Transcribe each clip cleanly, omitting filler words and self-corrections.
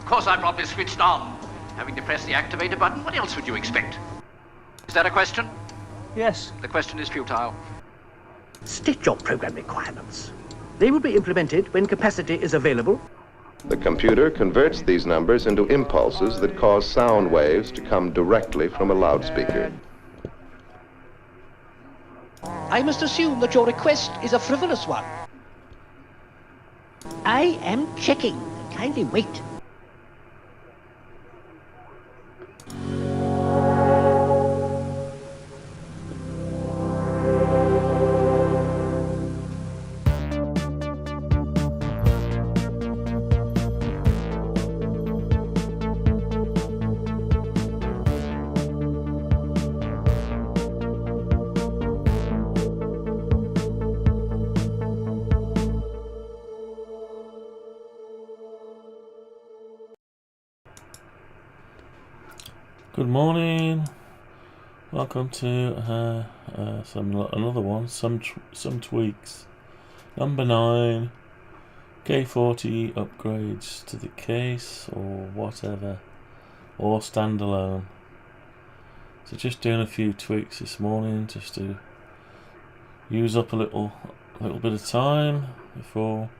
Of course I promptly switched on. Having depressed the activator button, what else would you expect? Is that a question? Yes. The question is futile. State your program requirements. They will be implemented when capacity is available. The computer converts these numbers into impulses that cause sound waves to come directly from a loudspeaker. I must assume that your request is a frivolous one. I am checking. Kindly wait. Good morning. Welcome to another one. Some tweaks. Number 9. K40 upgrades to the case or whatever, or standalone. So just doing a few tweaks this morning, just to use up a little bit of time before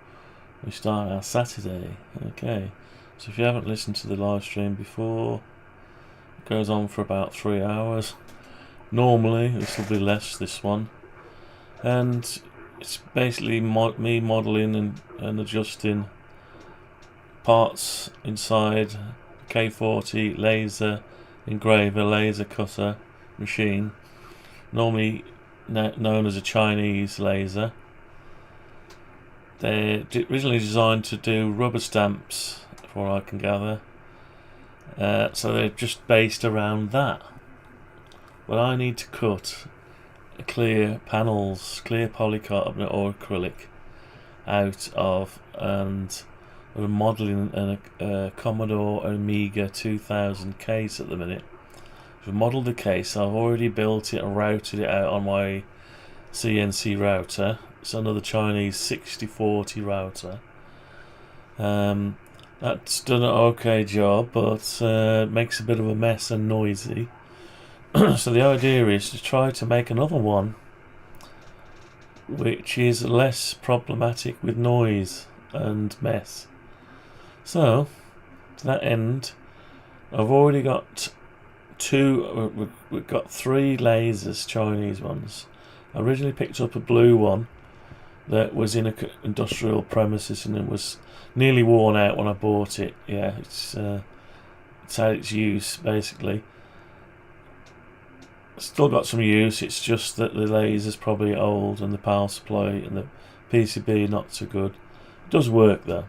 we start our Saturday. Okay. So if you haven't listened to the live stream before, goes on for about 3 hours. Normally this will be less, this one, and it's basically me modelling and adjusting parts inside K40 Laser Engraver laser cutter machine, normally known as a Chinese laser. They're originally designed to do rubber stamps, from what I can gather. So they're just based around that. But I need to cut clear panels, clear polycarbonate or acrylic out of, and I'm modelling a Commodore Amiga 2000 case at the minute. I've modelled the case, I've already built it and routed it out on my CNC router. It's another Chinese 6040 router. That's done an okay job, but makes a bit of a mess and noisy. So the idea is to try to make another one which is less problematic with noise and mess. So to that end, I've already got we've got 3 lasers, Chinese ones. I originally picked up a blue one that was in an industrial premises and it was nearly worn out when I bought it. Yeah, it's had its use basically. Still got some use, it's just that the laser's probably old and the power supply and the PCB not so good. It does work though.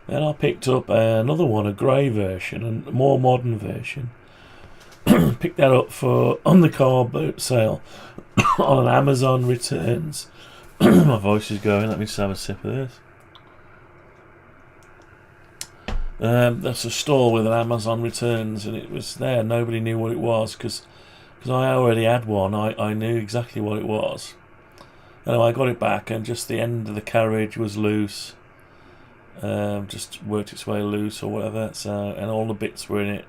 Then I picked up another one, a grey version, a more modern version. Picked that up for on the car boot sale on an Amazon returns. My voice is going, let me just have a sip of this. That's a store with an Amazon returns, and it was there. Nobody knew what it was because I already had one. I knew exactly what it was. Anyway, I got it back, and just the end of the carriage was loose. Just worked its way loose or whatever. So, and all the bits were in it.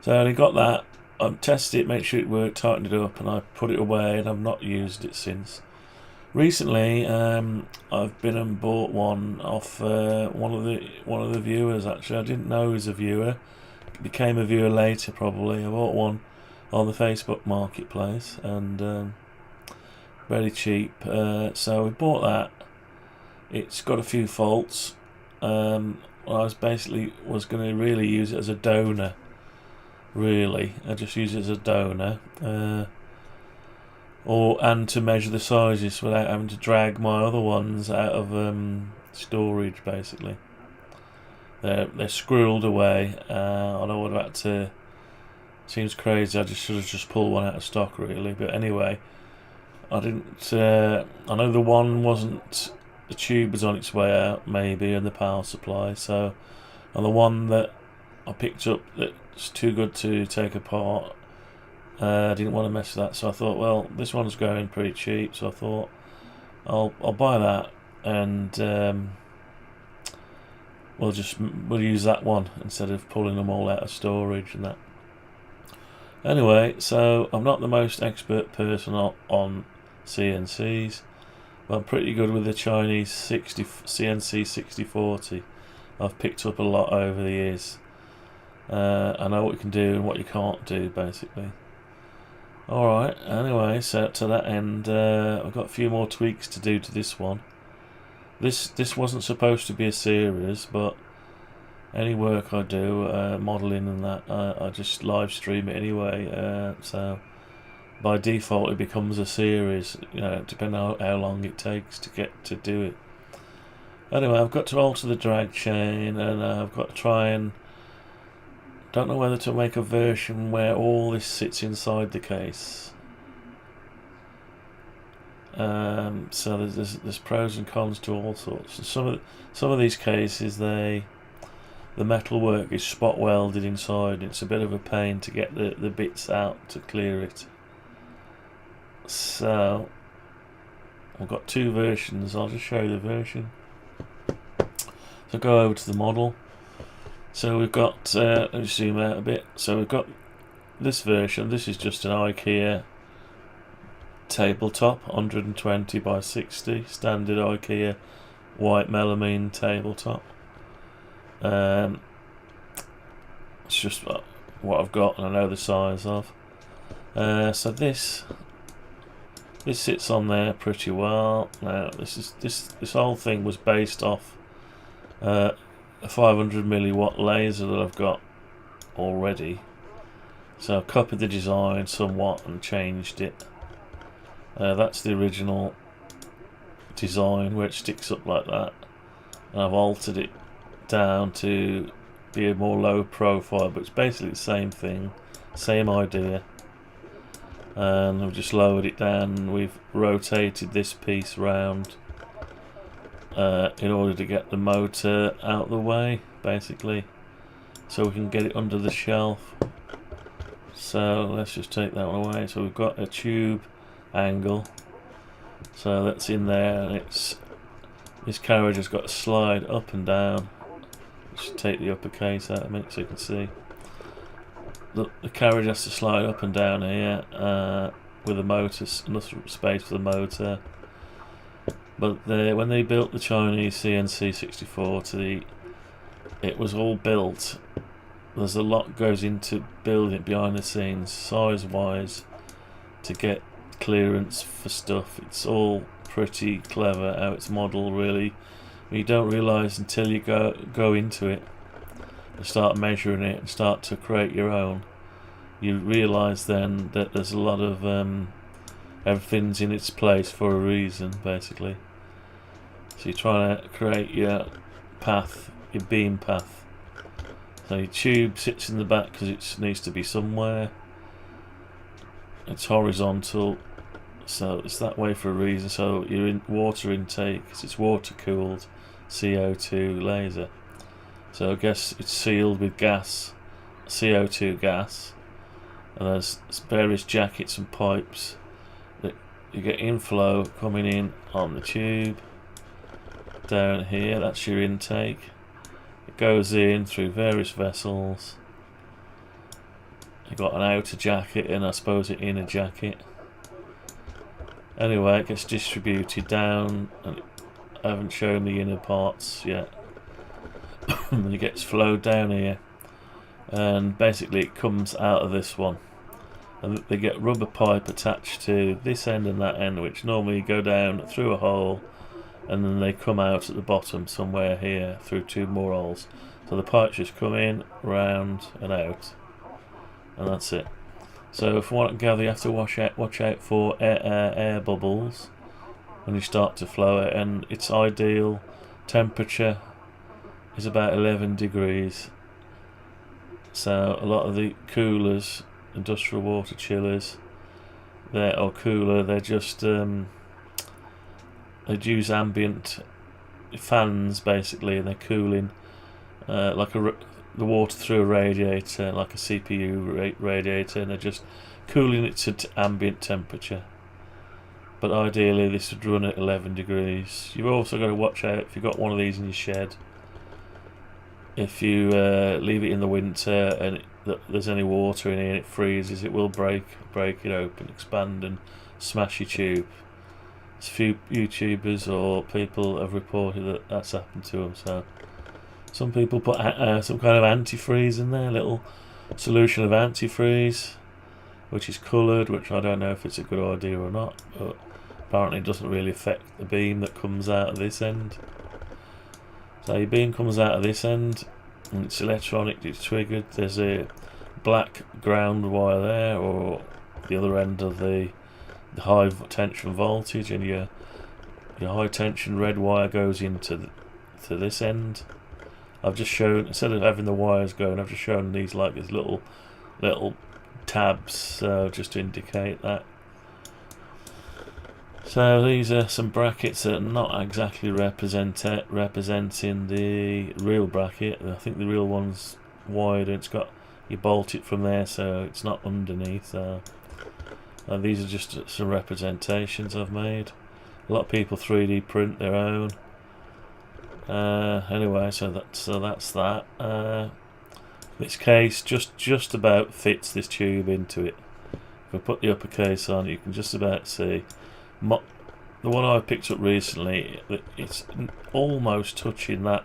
So I only got that. I tested it, made sure it worked, tightened it up, and I put it away, and I've not used it since. Recently, I've been and bought one off one of the viewers. Actually, I didn't know he was a viewer. Became a viewer later, probably. I bought one on the Facebook Marketplace, and very cheap. So we bought that. It's got a few faults. I was going to really use it as a donor. Really, I just use it as a donor. And to measure the sizes without having to drag my other ones out of storage. Basically, they're squirreled away. I know what about to. Seems crazy. I should have just pulled one out of stock, really. But anyway, I didn't. I know the one wasn't. The tube was on its way out, maybe, and the power supply. So, and the one that I picked up that's too good to take apart. I didn't want to mess with that, so I thought, well, this one's going pretty cheap, so I thought I'll buy that and we'll use that one instead of pulling them all out of storage and that. Anyway, so I'm not the most expert person on CNCs, but I'm pretty good with the Chinese CNC6040. I've picked up a lot over the years. I know what you can do and what you can't do, basically. Alright, anyway, so to that end, I've got a few more tweaks to do to this one. This wasn't supposed to be a series, but any work I do, modelling and that, I just live stream it anyway, so by default it becomes a series, depending on how long it takes to get to do it. Anyway, I've got to alter the drag chain, and I've got to try and... don't know whether to make a version where all this sits inside the case. So there's pros and cons to all sorts. Some of these cases, the metal work is spot welded inside. It's a bit of a pain to get the bits out to clear it. So I've got two versions. I'll just show you the version. So go over to the model. So we've got, let me zoom out a bit. So we've got this version. This is just an IKEA tabletop, 120 by 60, standard IKEA white melamine tabletop. It's just what I've got, and I know the size of. So this sits on there pretty well. Now this whole thing was based off a 500 milliwatt laser that I've got already. So I've copied the design somewhat and changed it. That's the original design where it sticks up like that, and I've altered it down to be a more low profile, but it's basically the same thing, same idea, and we've just lowered it down and we've rotated this piece round in order to get the motor out of the way, basically, so we can get it under the shelf. So let's just take that one away. So we've got a tube angle, so that's in there, and this carriage has got to slide up and down. Just take the upper case out of it so you can see. The carriage has to slide up and down here with the motor, enough space for the motor. But when they built the Chinese CNC6040, it was all built. There's a lot goes into building it behind the scenes, size-wise, to get clearance for stuff. It's all pretty clever how it's modelled, really. You don't realise until you go into it and start measuring it and start to create your own. You realise then that there's a lot of everything's in its place for a reason, basically. So you're trying to create your path, your beam path. So your tube sits in the back because it needs to be somewhere. It's horizontal, so it's that way for a reason. So your water intake, because it's water cooled CO2 laser. So I guess it's sealed with gas, CO2 gas, and there's various jackets and pipes that you get inflow coming in on the tube. Down here, that's your intake. It goes in through various vessels. You've got an outer jacket and I suppose an inner jacket. Anyway, it gets distributed down, and I haven't shown the inner parts yet. And it gets flowed down here, and basically it comes out of this one, and they get rubber pipe attached to this end and that end, which normally go down through a hole, and then they come out at the bottom somewhere here through two more holes. So the pipes just come in, round and out, and that's it. So from what I gather, you have to watch out for air bubbles when you start to flow it, and its ideal temperature is about 11 degrees. So a lot of the coolers, industrial water chillers, or cooler, they're just they use ambient fans basically, and they're cooling like the water through a radiator, like a CPU radiator, and they're just cooling it to ambient temperature. But ideally this would run at 11 degrees. You've also got to watch out if you've got one of these in your shed. if you leave it in the winter and there's any water in it and it freezes, it will break it open, expand and smash your tube. A few YouTubers or people have reported that that's happened to them. So some people put some kind of antifreeze in there, little solution of antifreeze, which is coloured, which I don't know if it's a good idea or not, but apparently it doesn't really affect the beam that comes out of this end. So your beam comes out of this end and it's electronic, it's triggered. There's a black ground wire there, or the other end of the high tension voltage, and your high tension red wire goes into to this end. I've just shown, instead of having the wires going, I've just shown these like these little tabs, just to indicate that. So these are some brackets that are not exactly representing the real bracket. I think the real one's wider. It's got, you bolt it from there, so it's not underneath. These are just some representations I've made. A lot of people 3D print their own. Anyway, so that's that. This case just about fits this tube into it. If I put the upper case on, you can just about see. The one I picked up recently, it's almost touching that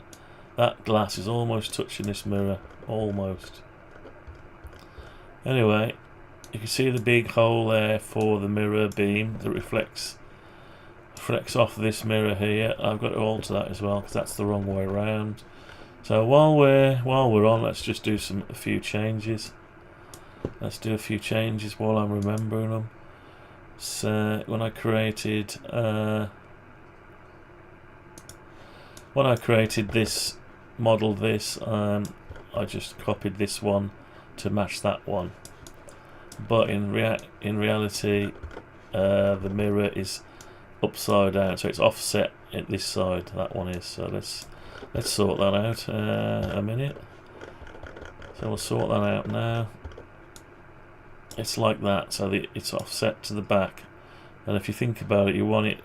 glass is almost touching this mirror, almost. Anyway, you can see the big hole there for the mirror beam that reflects off this mirror here. I've got to alter that as well because that's the wrong way around. So while we're on, let's just do a few changes. Let's do a few changes while I'm remembering them. So when I created this model, I just copied this one to match that one. But in reality, the mirror is upside down, so it's offset at this side. That one is. So let's sort that out a minute. So we'll sort that out now. It's like that, so it's offset to the back, and if you think about it, you want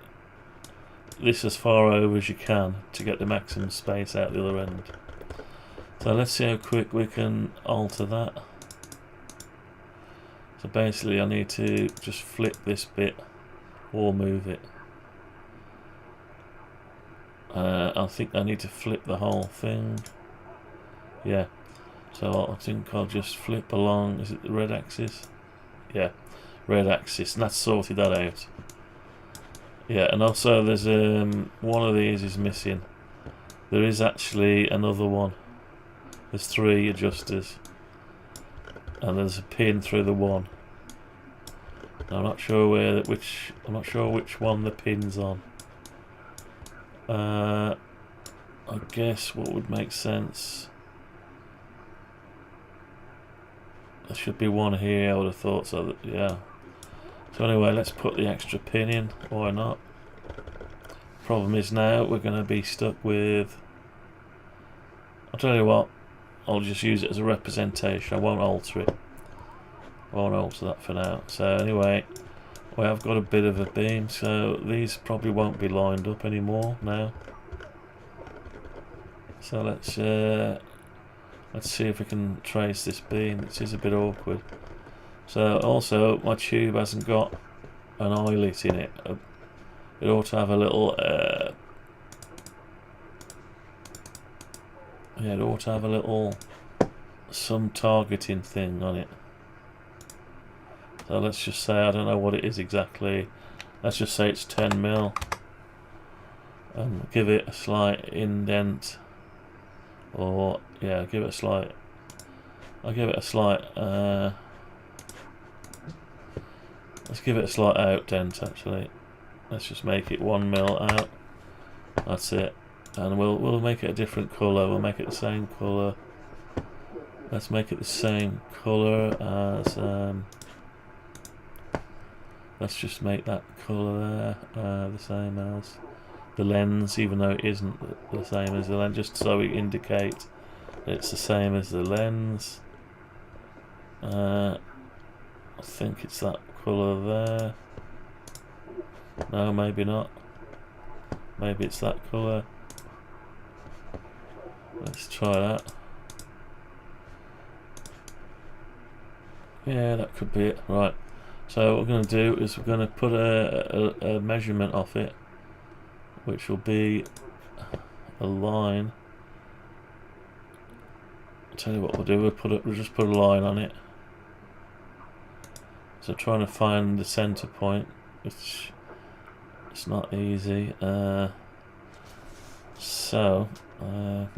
this as far over as you can to get the maximum space out the other end. So let's see how quick we can alter that. So basically I need to just flip this bit or move it. I think I need to flip the whole thing. Yeah, so I think I'll just flip along. Is it the red axis? Yeah, red axis, and that's sorted that out. Yeah, and also there's one of these is missing. There is actually another one. There's 3 adjusters, and there's a pin through the one. I'm not sure which one the pin's on. I guess what would make sense, there should be one here, I would have thought. So that, yeah. So anyway, let's put the extra pin in. Why not? Problem is now we're going to be stuck with, I'll tell you what, I'll just use it as a representation. I won't alter it. I won't alter that for now. So anyway, we have got a bit of a beam, so these probably won't be lined up anymore now. So let's see if we can trace this beam. It is a bit awkward. So also, my tube hasn't got an eyelet in it. It ought to have a little yeah, it ought to have a little some targeting thing on it. So let's just say, I don't know what it is exactly. Let's just say it's 10mm, and give it a slight indent, or yeah, give it a slight. I'll give it a slight. Let's give it a slight out dent. Actually, let's just make it 1mm out. That's it, and we'll make it a different colour. We'll make it the same colour. Let's make it the same colour as. Let's just make that colour there the same as the lens, even though it isn't the same as the lens, just so we indicate that it's the same as the lens. I think it's that colour there. No, maybe not. Maybe it's that colour. Let's try that. Yeah, that could be it. Right. So what we're going to do is we're going to put a measurement off it, which will be a line. I'll tell you what we'll do. We'll just put a line on it. So trying to find the center point, which it's not easy. So I'll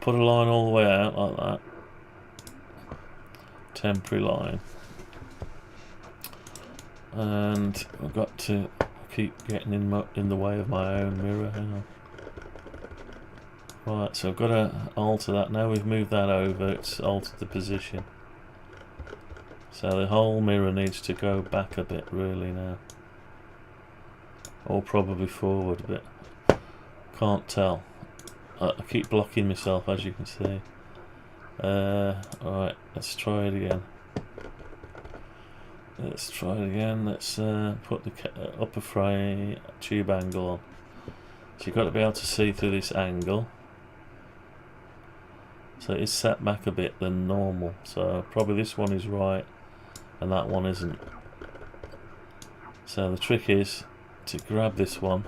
put a line all the way out like that. Temporary line. And I've got to keep getting in the way of my own mirror. Hang on. Right, so I've got to alter that. Now we've moved that over, it's altered the position. So the whole mirror needs to go back a bit really now. Or probably forward a bit. Can't tell. I keep blocking myself, as you can see. Alright, let's try it again. Let's put the upper frame tube angle on. So you've got to be able to see through this angle. So it's set back a bit than normal. So probably this one is right and that one isn't. So the trick is to grab this one.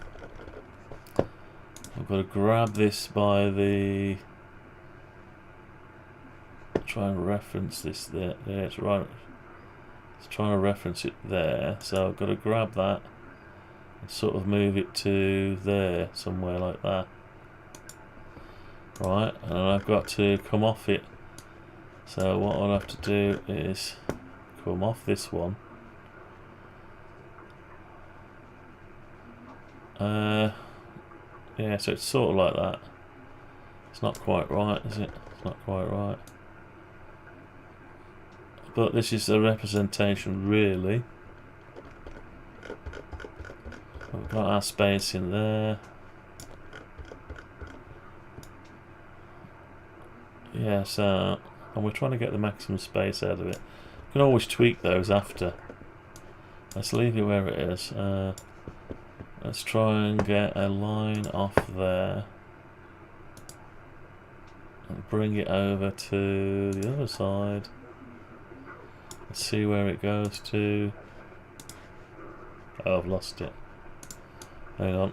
I've got to grab this by the... Try and reference this there. Yeah, it's right. It's trying to reference it there. So I've got to grab that and sort of move it to there, somewhere like that. Right, and I've got to come off it. So what I'll have to do is come off this one. Yeah, so it's sort of like that. It's not quite right, is it? It's not quite right. But this is a representation, really. We've got our space in there. Yeah, so... And we're trying to get the maximum space out of it. You can always tweak those after. Let's leave it where it is. Let's try and get a line off there. And bring it over to the other side. Let's see where it goes to. Oh, I've lost it. Hang on.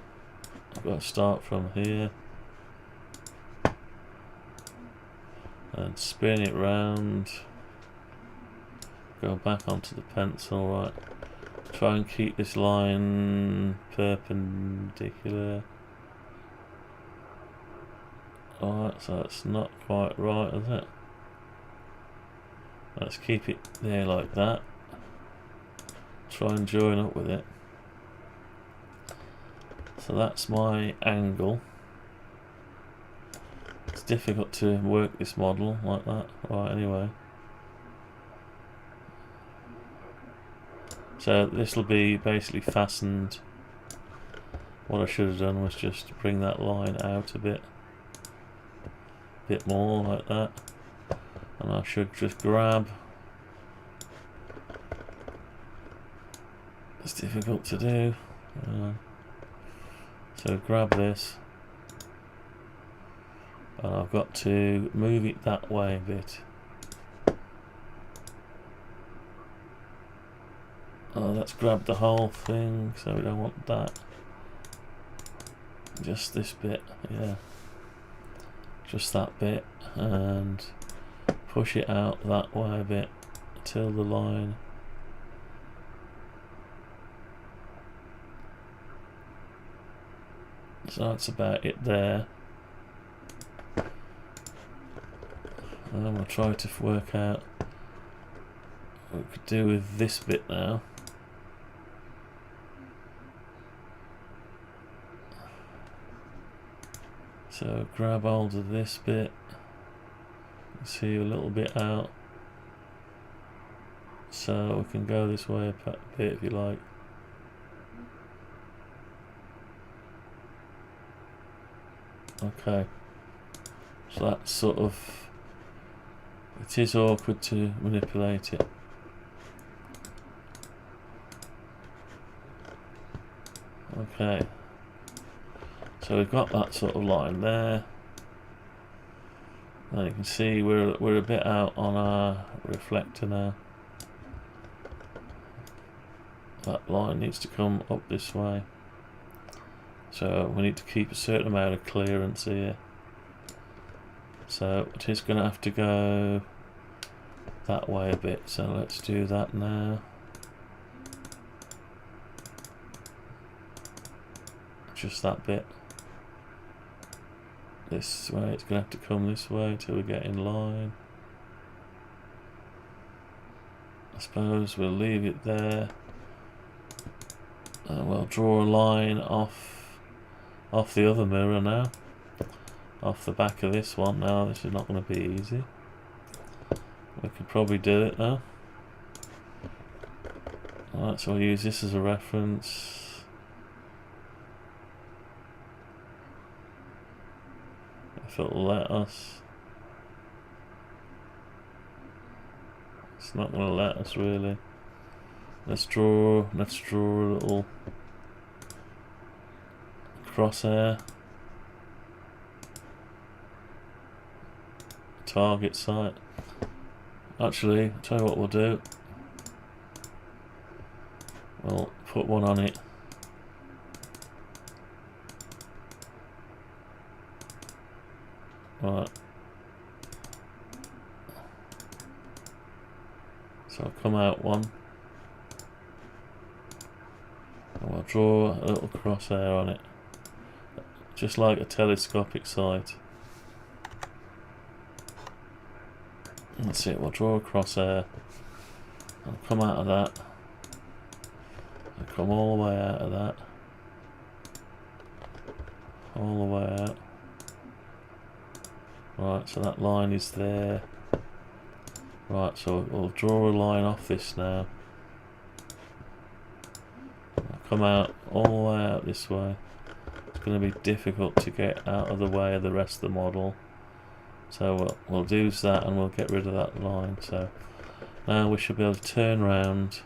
I've got to start from here. And spin it round. Go back onto the pencil, right. Try and keep this line perpendicular. Alright, so that's not quite right, is it? Let's keep it there like that. Try and join up with it. So that's my angle. It's difficult to work this model like that. Right, anyway. So this will be basically fastened. What I should have done was just bring that line out a bit more like that, and I should just grab. It's difficult to do. So grab this, and I've got to move it that way a bit. Oh, let's grab the whole thing, so we don't want that. Just this bit, yeah. Just that bit, and push it out that way a bit till the line. So that's about it there. And I'm going to try to work out what we could do with this bit now. So grab hold of this bit, see a little bit out, so we can go this way a bit if you like. Okay, so that's sort of, it is awkward to manipulate it. Okay, So we've got that sort of line there. And you can see we're a bit out on our reflector now. That line needs to come up this way. So we need to keep a certain amount of clearance here. So it is going to have to go that way a bit. So let's do that now. Just that bit. This way, it's going to have to come this way until we get in line. I suppose we'll leave it there. And we'll draw a line off the other mirror now. Off the back of this one now. This is not going to be easy. We could probably do it though. Alright, so we'll use this as a reference. If it'll let us. It's not going to let us really. Let's draw a little crosshair. Target site. Actually, I'll tell you what we'll do. We'll put one on it. Right. So I'll come out one. And we'll draw a little crosshair on it. Just like a telescopic sight. That's it, we'll draw a crosshair. And come out of that. And come all the way out of that. All the way out. Right, so that line is there. Right, so we'll draw a line off this now. I'll come out all the way out this way. It's going to be difficult to get out of the way of the rest of the model. So we'll do that and we'll get rid of that line. So now we should be able to turn around,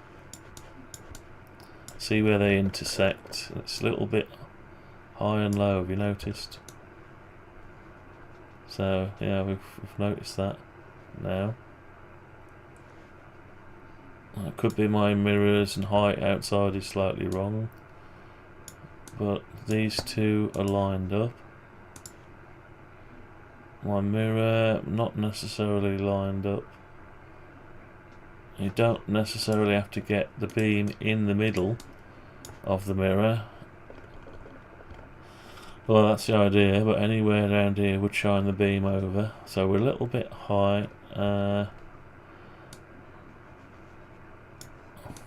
see where they intersect. It's a little bit high and low, have you noticed? So yeah, we've noticed that now. It could be my mirrors and height outside is slightly wrong, but these two are lined up. My mirror not necessarily lined up. You don't necessarily have to get the beam in the middle of the mirror. Well, that's the idea, but anywhere around here would shine the beam over. So we're a little bit high,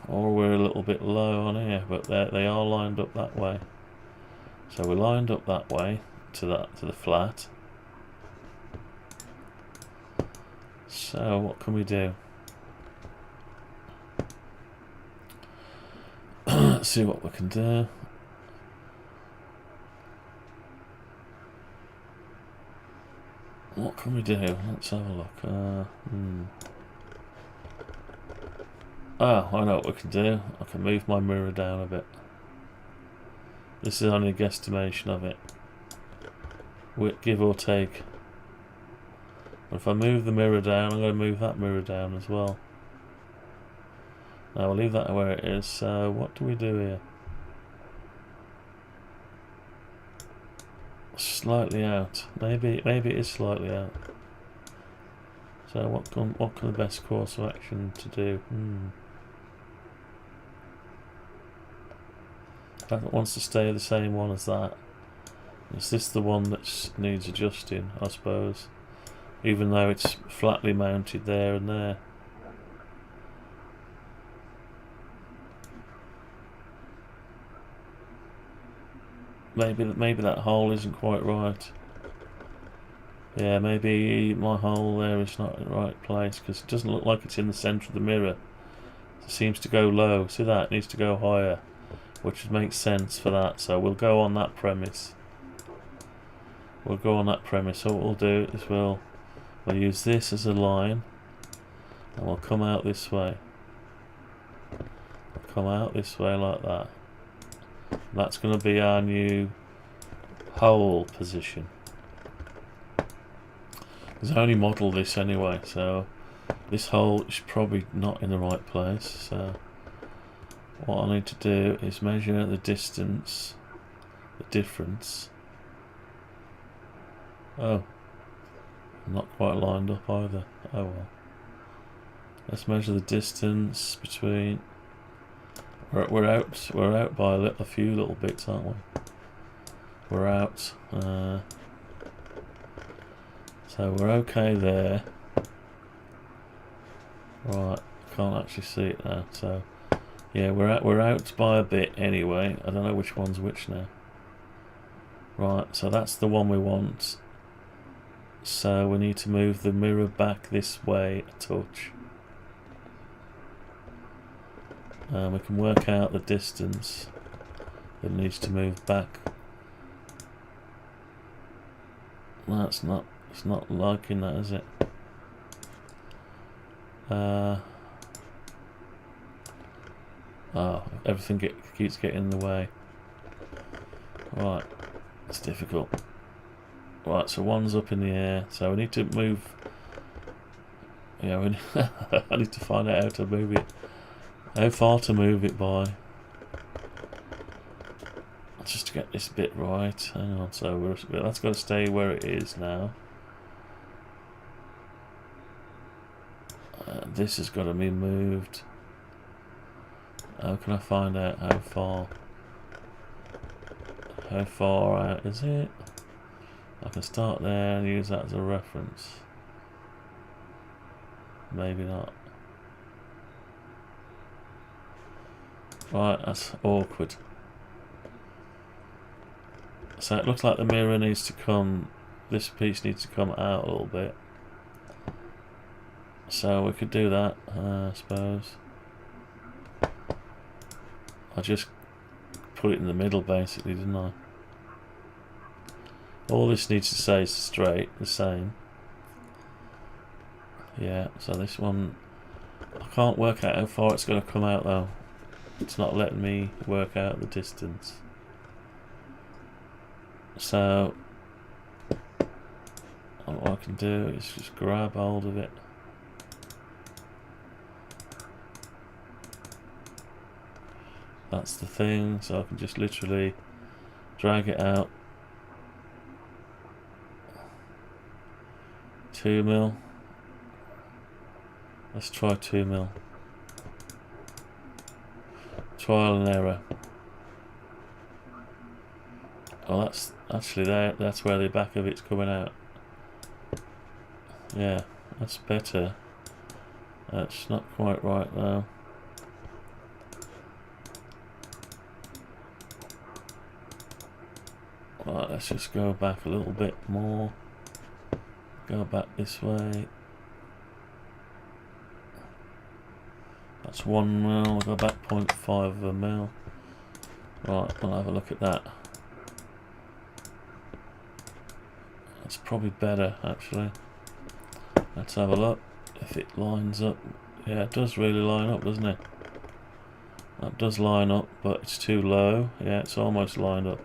or we're a little bit low on here, but they are lined up that way. So we're lined up that way to the flat. So what can we do? Let's see what we can do. What can we do? Let's have a look. Oh, I know what we can do. I can move my mirror down a bit. This is only a guesstimation of it. Give or take. If I move the mirror down, I'm going to move that mirror down as well. Now we'll leave that where it is. So what do we do here? Slightly out. Maybe it is slightly out. So what can the best course of action to do? That wants to stay the same one as that. Is this the one that needs adjusting? I suppose. Even though it's flatly mounted there and there. Maybe that hole isn't quite right. Yeah, maybe my hole there is not in the right place because it doesn't look like it's in the centre of the mirror. It seems to go low. See that? It needs to go higher, which makes sense for that. So we'll go on that premise. So what we'll do is we'll use this as a line and we'll come out this way. Come out this way like that. That's going to be our new hole position. Because I only modelled this anyway, so this hole is probably not in the right place. So what I need to do is measure the distance, the difference. Oh, not quite lined up either. Oh well. Let's measure the distance between. We're out by a few little bits, aren't we? We're out. So we're okay there. Right, can't actually see it now. So yeah, we're out by a bit anyway. I don't know which one's which now. Right, so that's the one we want. So we need to move the mirror back this way a touch. We can work out the distance that needs to move back. No, it's not liking that, is it? Oh, everything keeps getting in the way. Right, it's difficult. Right, so one's up in the air, so we need to move. Yeah, I need to find out how to move it. How far to move it by. Just to get this bit right. Hang on, so that's got to stay where it is now. This has got to be moved. How can I find out how far? How far out is it? I can start there and use that as a reference. Maybe not. Right, that's awkward. So it looks like the mirror needs to come, this piece needs to come out a little bit. So we could do that, I suppose. I just put it in the middle basically, didn't I? All this needs to stay straight, the same. Yeah, so this one, I can't work out how far it's going to come out though. It's not letting me work out the distance. So what I can do is just grab hold of it. That's the thing, so I can just literally drag it out. 2 mil. Let's try 2 mil. Trial and error. Oh, that's actually there. That's where the back of it's coming out. Yeah, that's better. That's not quite right though. Right, let's just go back a little bit more. Go back this way. That's 1 mil. I'll go back 0.5 of a mil. Right, I'll have a look at that. That's probably better actually. Let's have a look if it lines up. Yeah, it does really line up, doesn't it? That does line up, but it's too low. Yeah, it's almost lined up.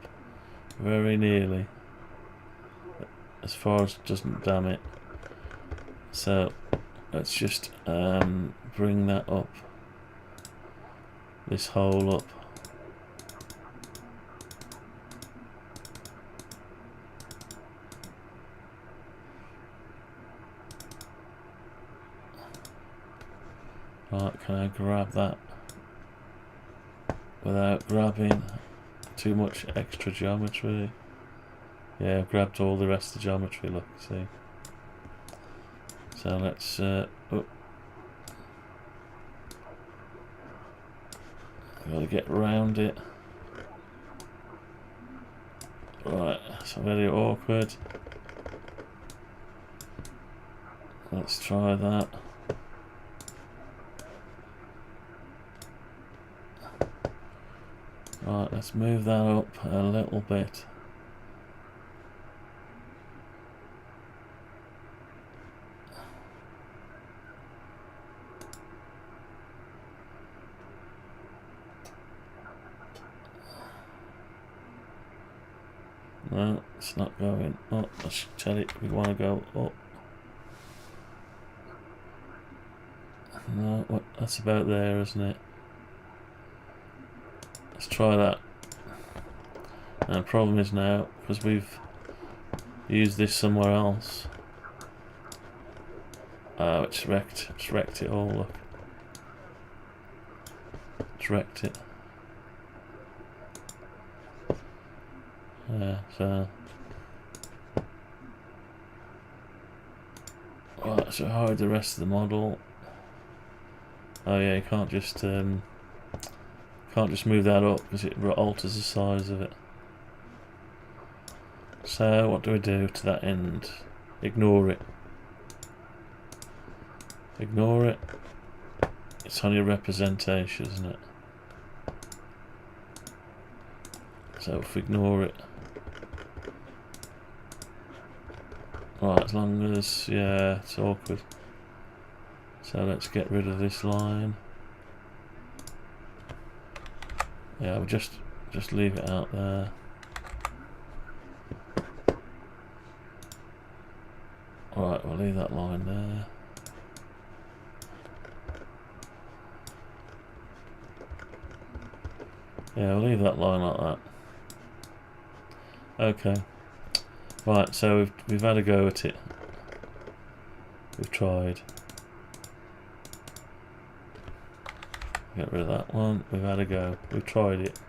Very nearly. As far as it doesn't damn it. So let's just bring that up. This hole up. Right, can I grab that without grabbing too much extra geometry? Yeah, I've grabbed all the rest of the geometry, look, see. So let's gotta get around it. Right, it's very awkward. Let's try that. Right, let's move that up a little bit. No, it's not going up. I should tell it we want to go up. No, what, that's about there, isn't it? Let's try that. And the problem is now, because we've used this somewhere else. Oh, it's wrecked it all, look. It's wrecked it. Yeah, so... Right, so hide the rest of the model. Oh yeah, you can't just move that up because it alters the size of it. So what do we do to that end? Ignore it. Ignore it. It's only a representation, isn't it? So if we ignore it. Right, as long as, yeah, it's awkward. So let's get rid of this line. Yeah, we'll just leave it out there. Alright, we'll leave that line there. Yeah, we'll leave that line like that. Okay. Right, so we've had a go at it. We've tried. Get rid of that one. We've had a go. We've tried it.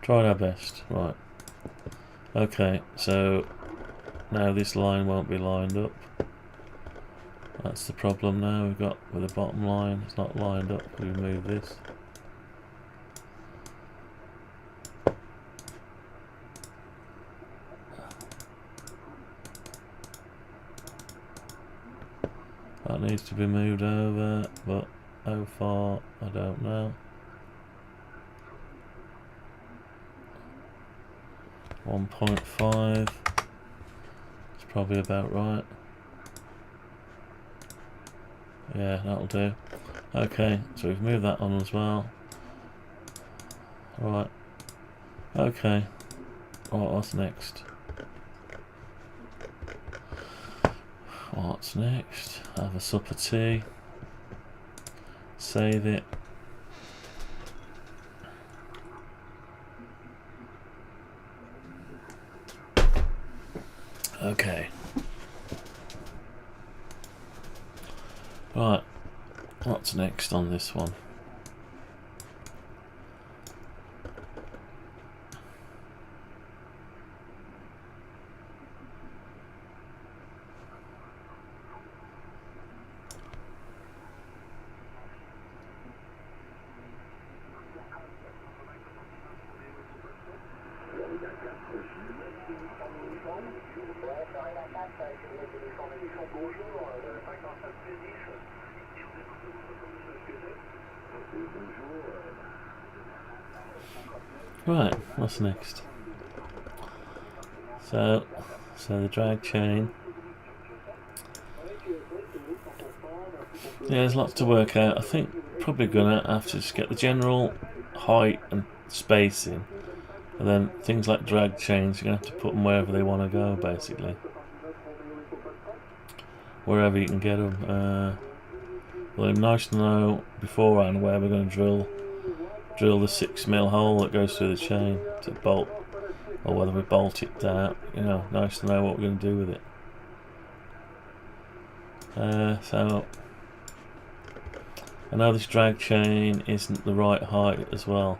Tried our best. Right. Okay, so now this line won't be lined up. That's the problem now we've got with the bottom line. It's not lined up. We remove this. That needs to be moved over, but how far, I don't know. 1.5. It's probably about right. Yeah, that'll do. Okay, so we've moved that on as well. Right. Okay. Right, what's next? What's next? Have a sup of tea. Save it. Okay. Right. What's next on this one? Right, what's next? So the drag chain. Yeah, there's lots to work out. I think probably gonna have to just get the general height and spacing, and then things like drag chains, you're gonna have to put them wherever they want to go, basically. Wherever you can get them. Well, it's nice to know beforehand where we're going to drill the 6mm hole that goes through the chain to bolt, or whether we bolt it down. You know, nice to know what we're going to do with it. So I know this drag chain isn't the right height as well.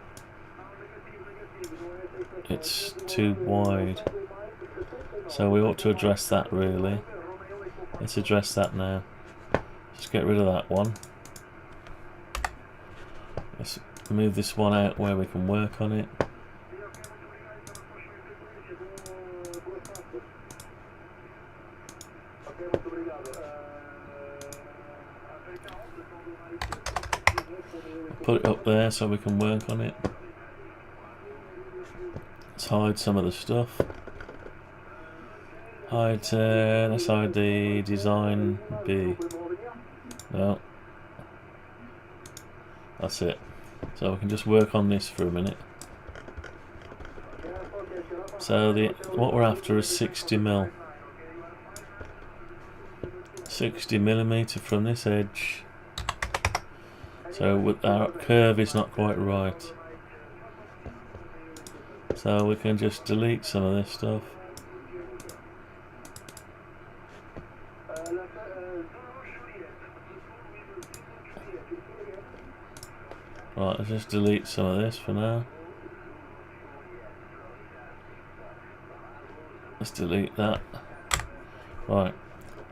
It's too wide, so we ought to address that really. Let's address that now. Just get rid of that one. Let's move this one out where we can work on it. Put it up there so we can work on it. Let's hide some of the stuff. Let's hide the design B. No. That's it. So we can just work on this for a minute. So what we're after is 60 mil. 60 millimeter from this edge. So with our curve is not quite right. So we can just delete some of this stuff. Right, let's just delete some of this for now. Let's delete that. Right,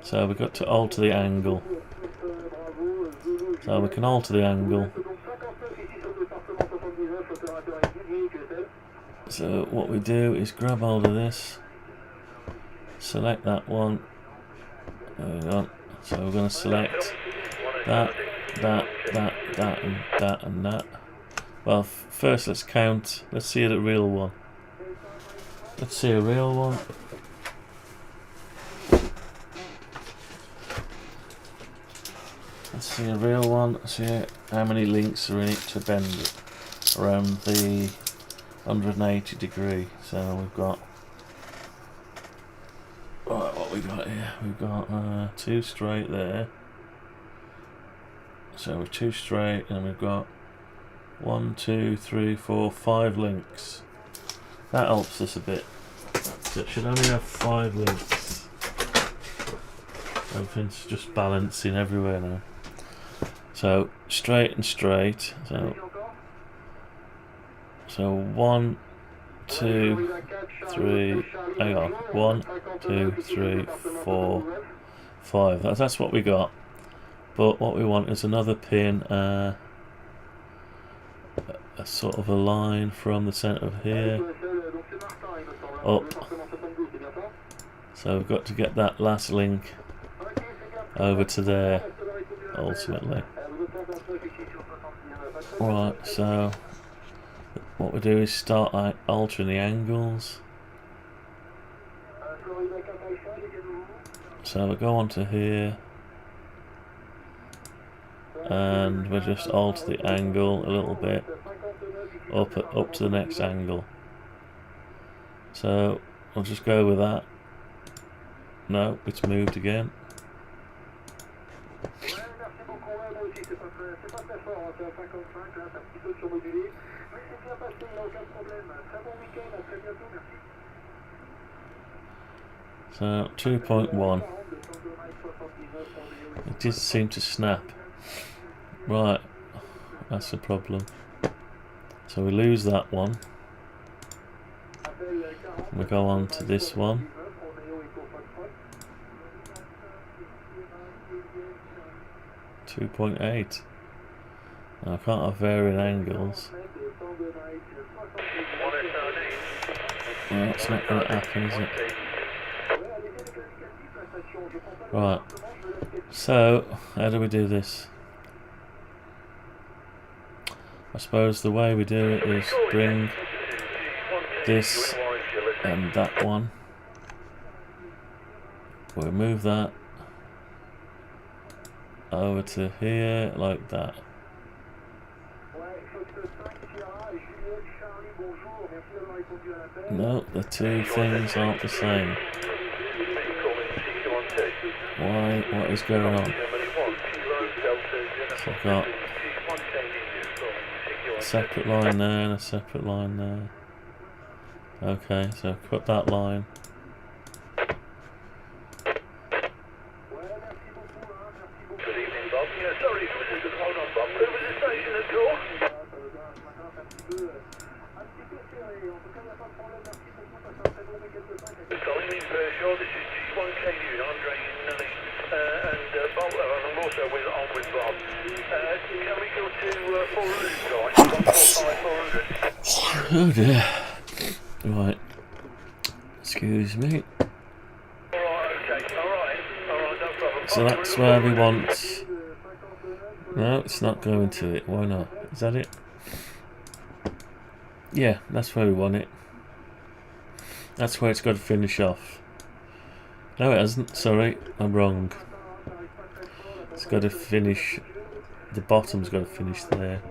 so we've got to alter the angle. So we can alter the angle. So what we do is grab hold of this, select that one. Hang on. So we're going to select that, and that. Well, first let's count. Let's see the real one. Let's see a real one. Let's see a real one. Let's see how many links are in it to bend it around the 180 degree. So we've got. Right, what we got here? We've got 2 straight there. So we're 2 straight, and we've got 1, 2, 3, 4, 5 links. That helps us a bit. So it should only have 5 links. Everything's just balancing everywhere now. So straight and straight. So 1, 2, 3. Hang on. 1, 2, 3, 4, 5. That's what we got. But what we want is another pin, a sort of a line from the centre of here up. So we've got to get that last link over to there ultimately. Right, so what we do is start altering the angles. So we go onto here, and we'll just alter the angle a little bit up to the next angle. So I'll just go with that. No, it's moved again. So 2.1. It did seem to snap. Right, that's the problem. So we lose that one. We go on to this one. .8. I can't have varying angles. Well, it's not going to happen, is it? Right. So, how do we do this? I suppose the way we do it is bring this and that one. We'll move that over to here like that. No, the two things aren't the same. Why? What is going on? So I've got a separate line there and a separate line there. Okay, so cut that line. Oh dear. Right. Excuse me. So that's where we want. No, it's not going to it. Why not? Is that it? Yeah, that's where we want it. That's where it's got to finish off. No, it hasn't. Sorry, I'm wrong. It's got to finish. The bottom's got to finish there.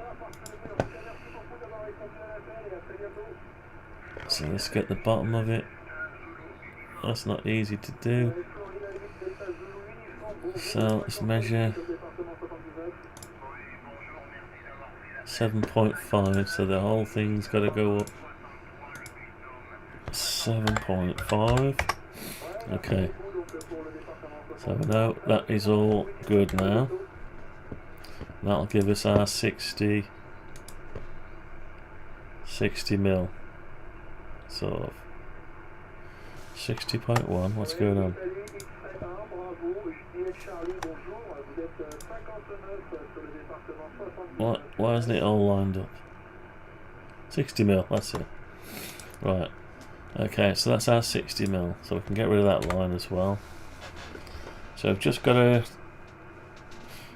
So So let's get the bottom of it. That's not easy to do. So let's measure 7.5, so the whole thing's got to go up 7.5. Okay, so we know that is all good now. That'll give us our 60 mil, sort of. 60.1, what's going on? What? Why isn't it all lined up? 60 mil, that's it. Right. Okay, so that's our 60 mil, so we can get rid of that line as well. So we've just got to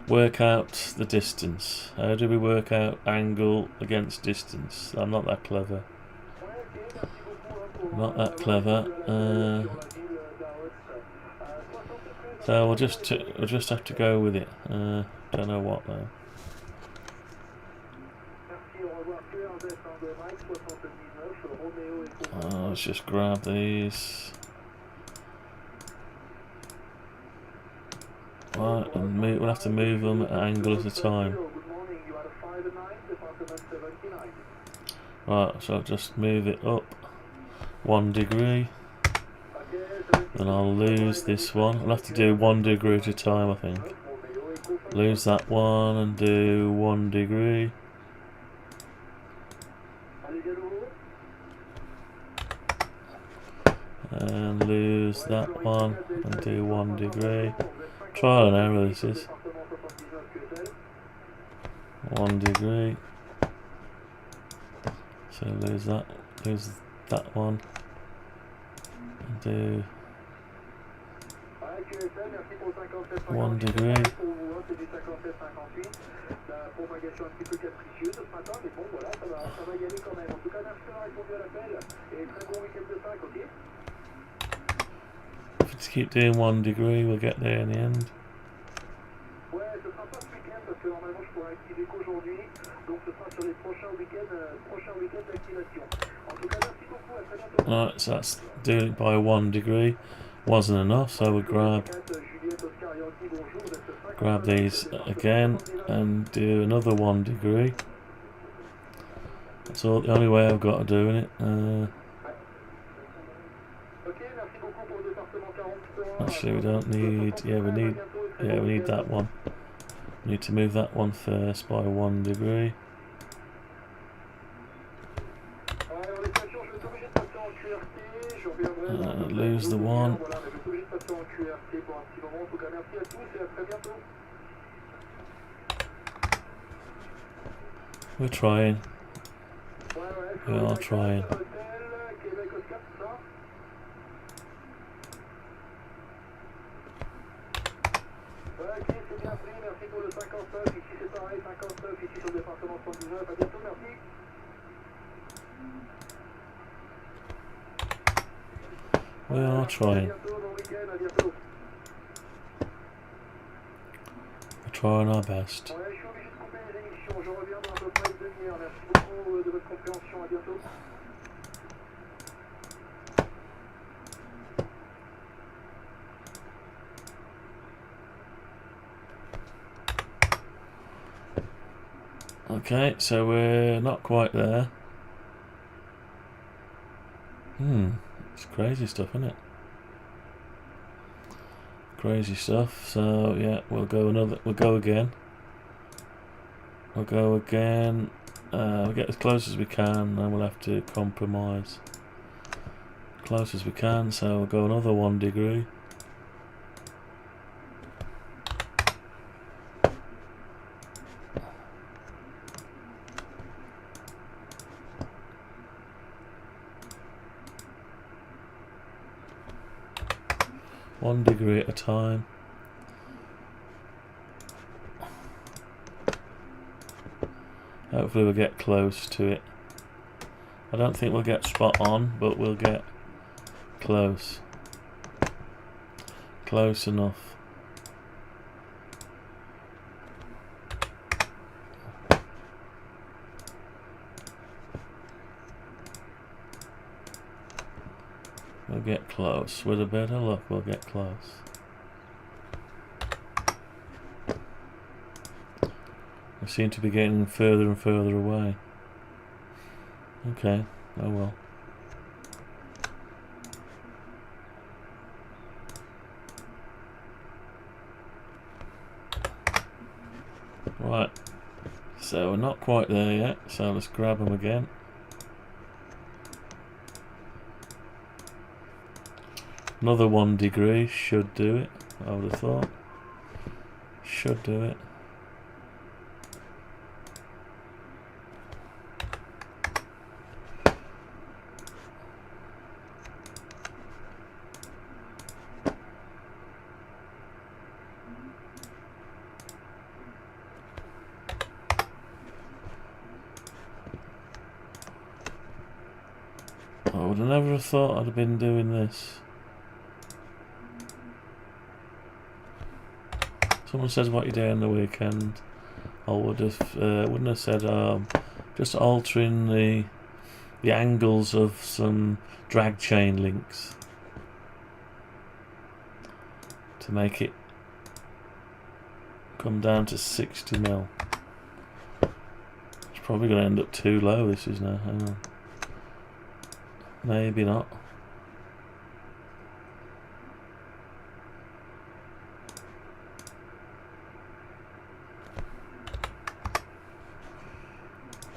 work out the distance. How do we work out angle against distance? I'm not that clever. Not that clever. So we'll just have to go with it. Don't know what though. Let's just grab these. Right, and we'll have to move them at an angle at a time. Right, so I'll just move it up 1 degree. Then I'll lose this one. I'll have to do 1 degree at a time, I think. Lose that one and do 1 degree. And lose that one and do 1 degree. Trial and error this is. 1 degree. So lose that one. And do 1 degree. If we just keep doing 1 degree, we'll get there in the end. Alright, so that's doing it by 1 degree. Wasn't enough, so we'll grab these again and do another 1 degree. That's all, the only way I've got of doing it. Actually, we don't need. We need that one. We need to move that one first by 1 degree. Lose the one. We're trying. We are trying. We are trying. We're trying our best. Okay, so we're not quite there. It's crazy stuff, isn't it? Crazy stuff. So yeah, we'll go again. We'll get as close as we can, then we'll have to compromise. Close as we can, so we'll go another 1 degree. One degree at a time. Hopefully we'll get close to it. I don't think we'll get spot on, but we'll get close. Close enough. We'll get close. With a bit of luck, we'll get close. We seem to be getting further and further away. Okay, oh well. Right, so we're not quite there yet, so let's grab them again. Another 1 degree should do it, I would have thought. Should do it. I would have never thought I'd have been doing this. Someone says what you do on the weekend. I would have wouldn't have said just altering the angles of some drag chain links to make it come down to 60mm. It's probably going to end up too low. This is now. Hang on. Maybe not.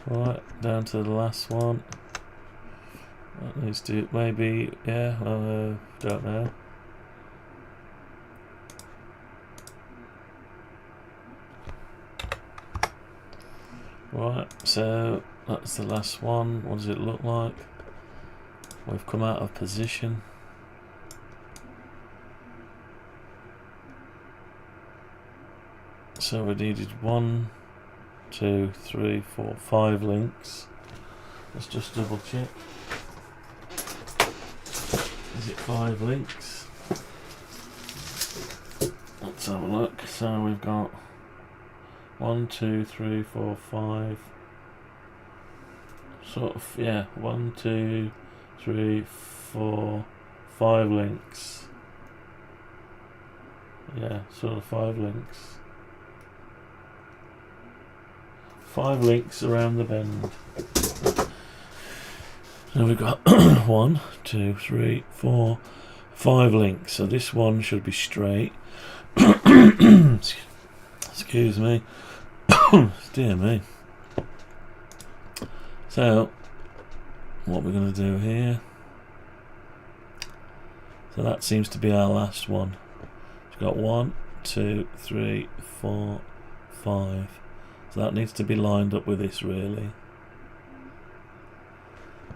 Right, down to the last one. That needs to, maybe, yeah, don't know. Right, so that's the last one. What does it look like? We've come out of position. So we needed 1, 2, 3, 4, 5 links. Let's just double check. Is it 5 links? Let's have a look. So we've got 1, 2, 3, 4, 5. Sort of, yeah, 1, 2, 3, 4, 5 links. Yeah, sort of 5 links. 5 links around the bend. So we've got 1, 2, 3, 4, 5 links. So this one should be straight. Excuse me. Dear me. So what we're going to do here. So that seems to be our last one. We've got 1, 2, 3, 4, 5. So that needs to be lined up with this really.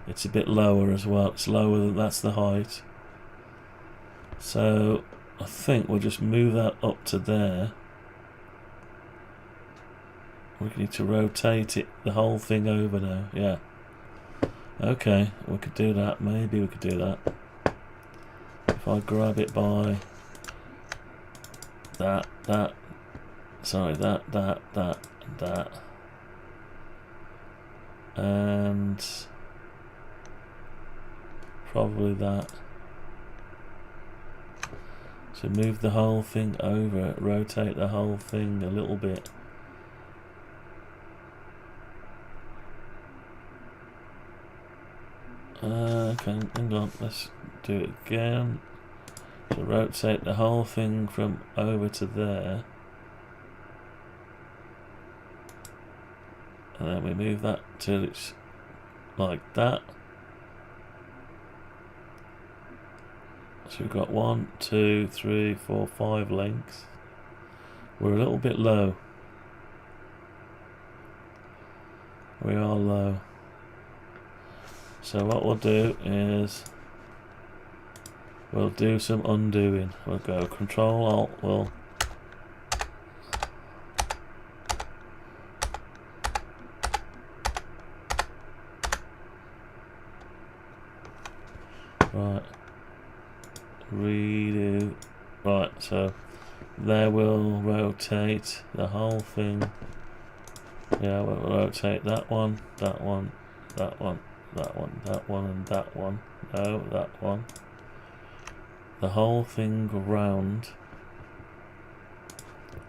It's a bit lower as well. It's lower than that's the height. So I think we'll just move that up to there. We need to rotate it, the whole thing over now. Yeah. Okay, we could do that. Maybe we could do that. If I grab it by that, sorry, that, and probably that. So move the whole thing over, rotate the whole thing a little bit. Okay, hang on, let's do it again. So rotate the whole thing from over to there. And then we move that till it's like that. So we've got 1, 2, 3, 4, 5 links. We're a little bit low. We are low. So what we'll do is we'll do some undoing. We'll go Control Alt, we'll right, redo. Right, so there we'll rotate the whole thing. Yeah, we'll rotate that one, that one, that one, that one, that one, and that one. No, that one. the whole thing round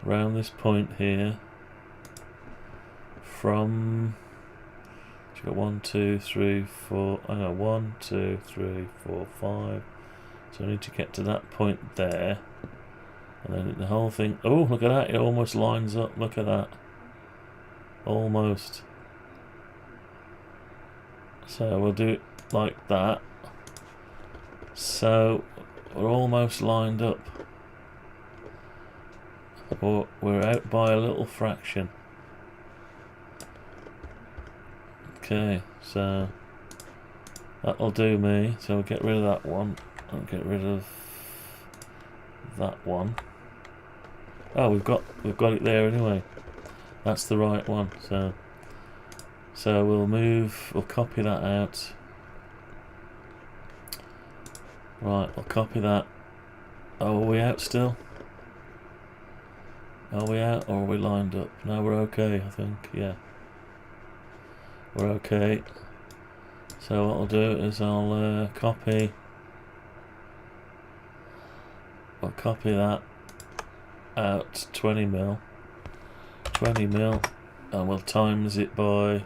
this point here from, you've got 1, 2, 3, 4, hang on, 1, 2, 3, 4, 5, so I need to get to that point there, and then the whole thing, oh look at that, it almost lines up, look at that, almost. So we'll do it like that, so we're almost lined up, or we're out by a little fraction. Okay, so that'll do me. So we'll get rid of that one. I'll get rid of that one. Oh, we've got it there anyway. That's the right one. So we'll copy that out. Right, I'll copy that. Oh, are we out still? Are we out or are we lined up? No, we're okay, I think. Yeah. We're okay. So what I'll do is I'll copy that out 20 mil, and we'll times it by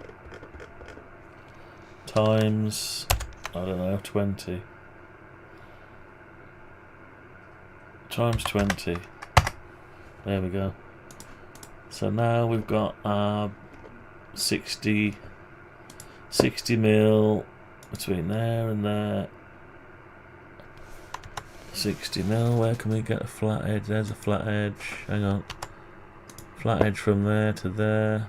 times, I don't know, 20 times 20. There we go. So now we've got 60 mil between there and there. 60 mil, where can we get a flat edge? There's a flat edge, hang on. Flat edge from there to there.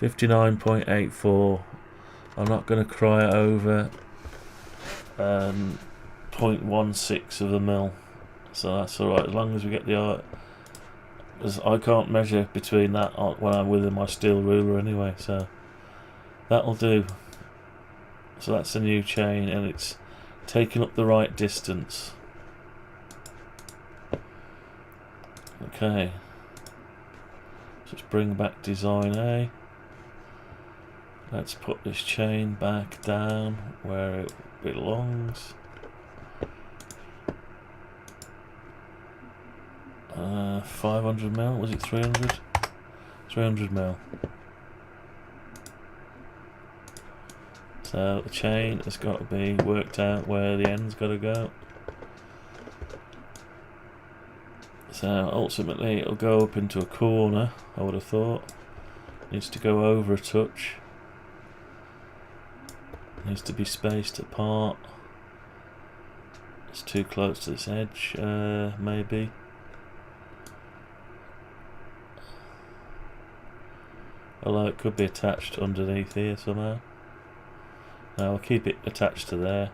59.84. I'm not going to cry over 0.16 of a mil. So that's alright, as long as we get the because I can't measure between that when I'm within my steel ruler anyway, so that'll do. So that's a new chain and it's taking up the right distance. Okay, let's bring back design A. Let's put this chain back down where it belongs. 500 mil, was it 300? 300 mil. So the chain has got to be worked out where the end's got to go. So ultimately it'll go up into a corner, I would have thought. Needs to go over a touch. Needs to be spaced apart. It's too close to this edge, maybe. Although it could be attached underneath here somehow. No, I'll keep it attached to there.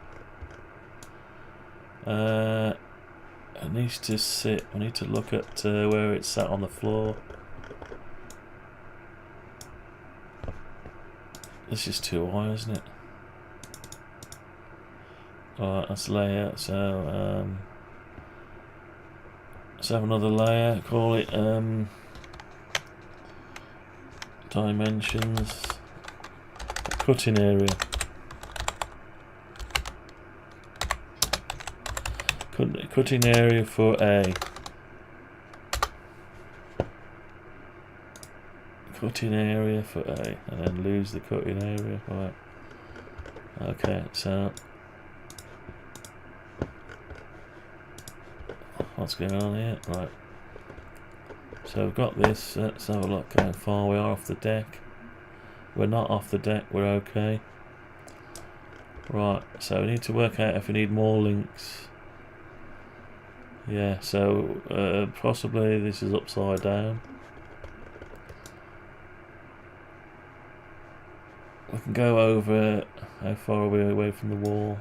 It needs to sit, we need to look at where it's sat on the floor. This is too high, isn't it? Alright, let's layer, so let's have another layer, call it dimensions, cutting area. Cutting area for A. Cutting area for A, and then lose the cutting area. Right. Okay, so what's going on here? Right. So we've got this. Let's have a look how far we are off the deck. We're not off the deck. We're okay. Right. So we need to work out if we need more links. Yeah, so possibly this is upside down. We can go over, how far are we away from the wall?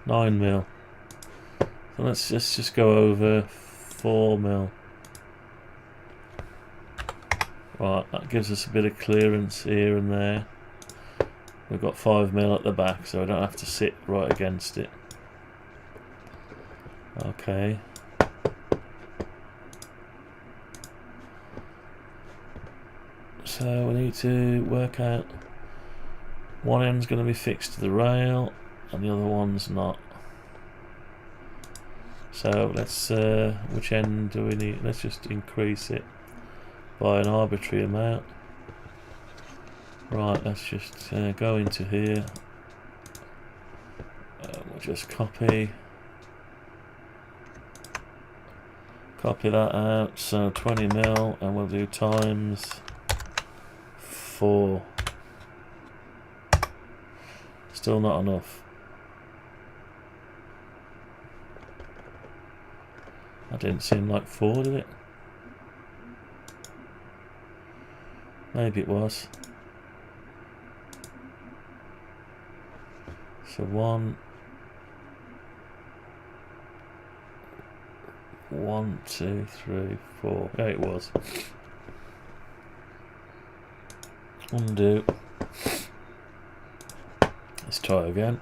$9 mil. So let's just go over 4 mil. Right, that gives us a bit of clearance here and there. We've got 5 mil at the back, so I don't have to sit right against it. Okay. So we need to work out One end's going to be fixed to the rail and the other one's not. So let's, which end do we need? Let's just increase it by an arbitrary amount. Right, let's just go into here. We'll just copy that out. So 20 mil, and we'll do times 4. Still not enough. That didn't seem like 4, did it? Maybe it was. So 1, 2, 3, 4. Yeah, it was. Undo. Let's try again.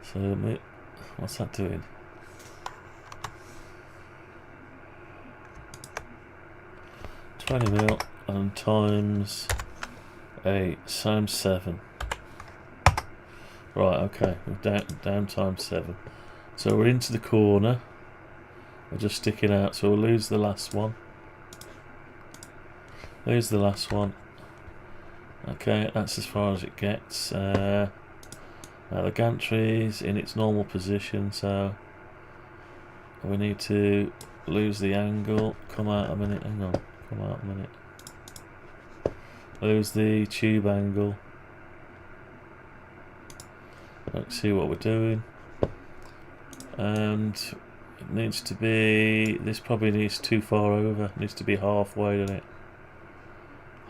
So what's that doing? $20 mil and times 8 times 7. Right, okay, we're down times 7. So we're into the corner. We're just sticking out, so we'll lose the last one. Lose the last one. Okay, that's as far as it gets. Now the gantry's in its normal position, so we need to lose the angle. Come out a minute, hang on, come out a minute. Lose the tube angle. Let's see what we're doing. And it needs to be, this probably needs too far over. It needs to be halfway, doesn't it?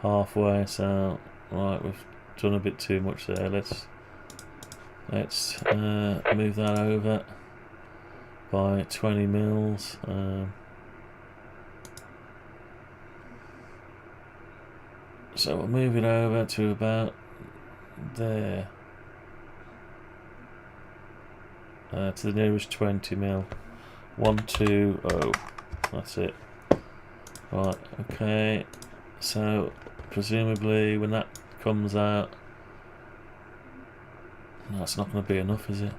Halfway, so right, we've done a bit too much there. Let's move that over by 20 mils. So we'll move it over to about there, to the nearest 20 mil. 120. That's it. Right. Okay. So presumably when that comes out, no, it's not going to be enough, is it?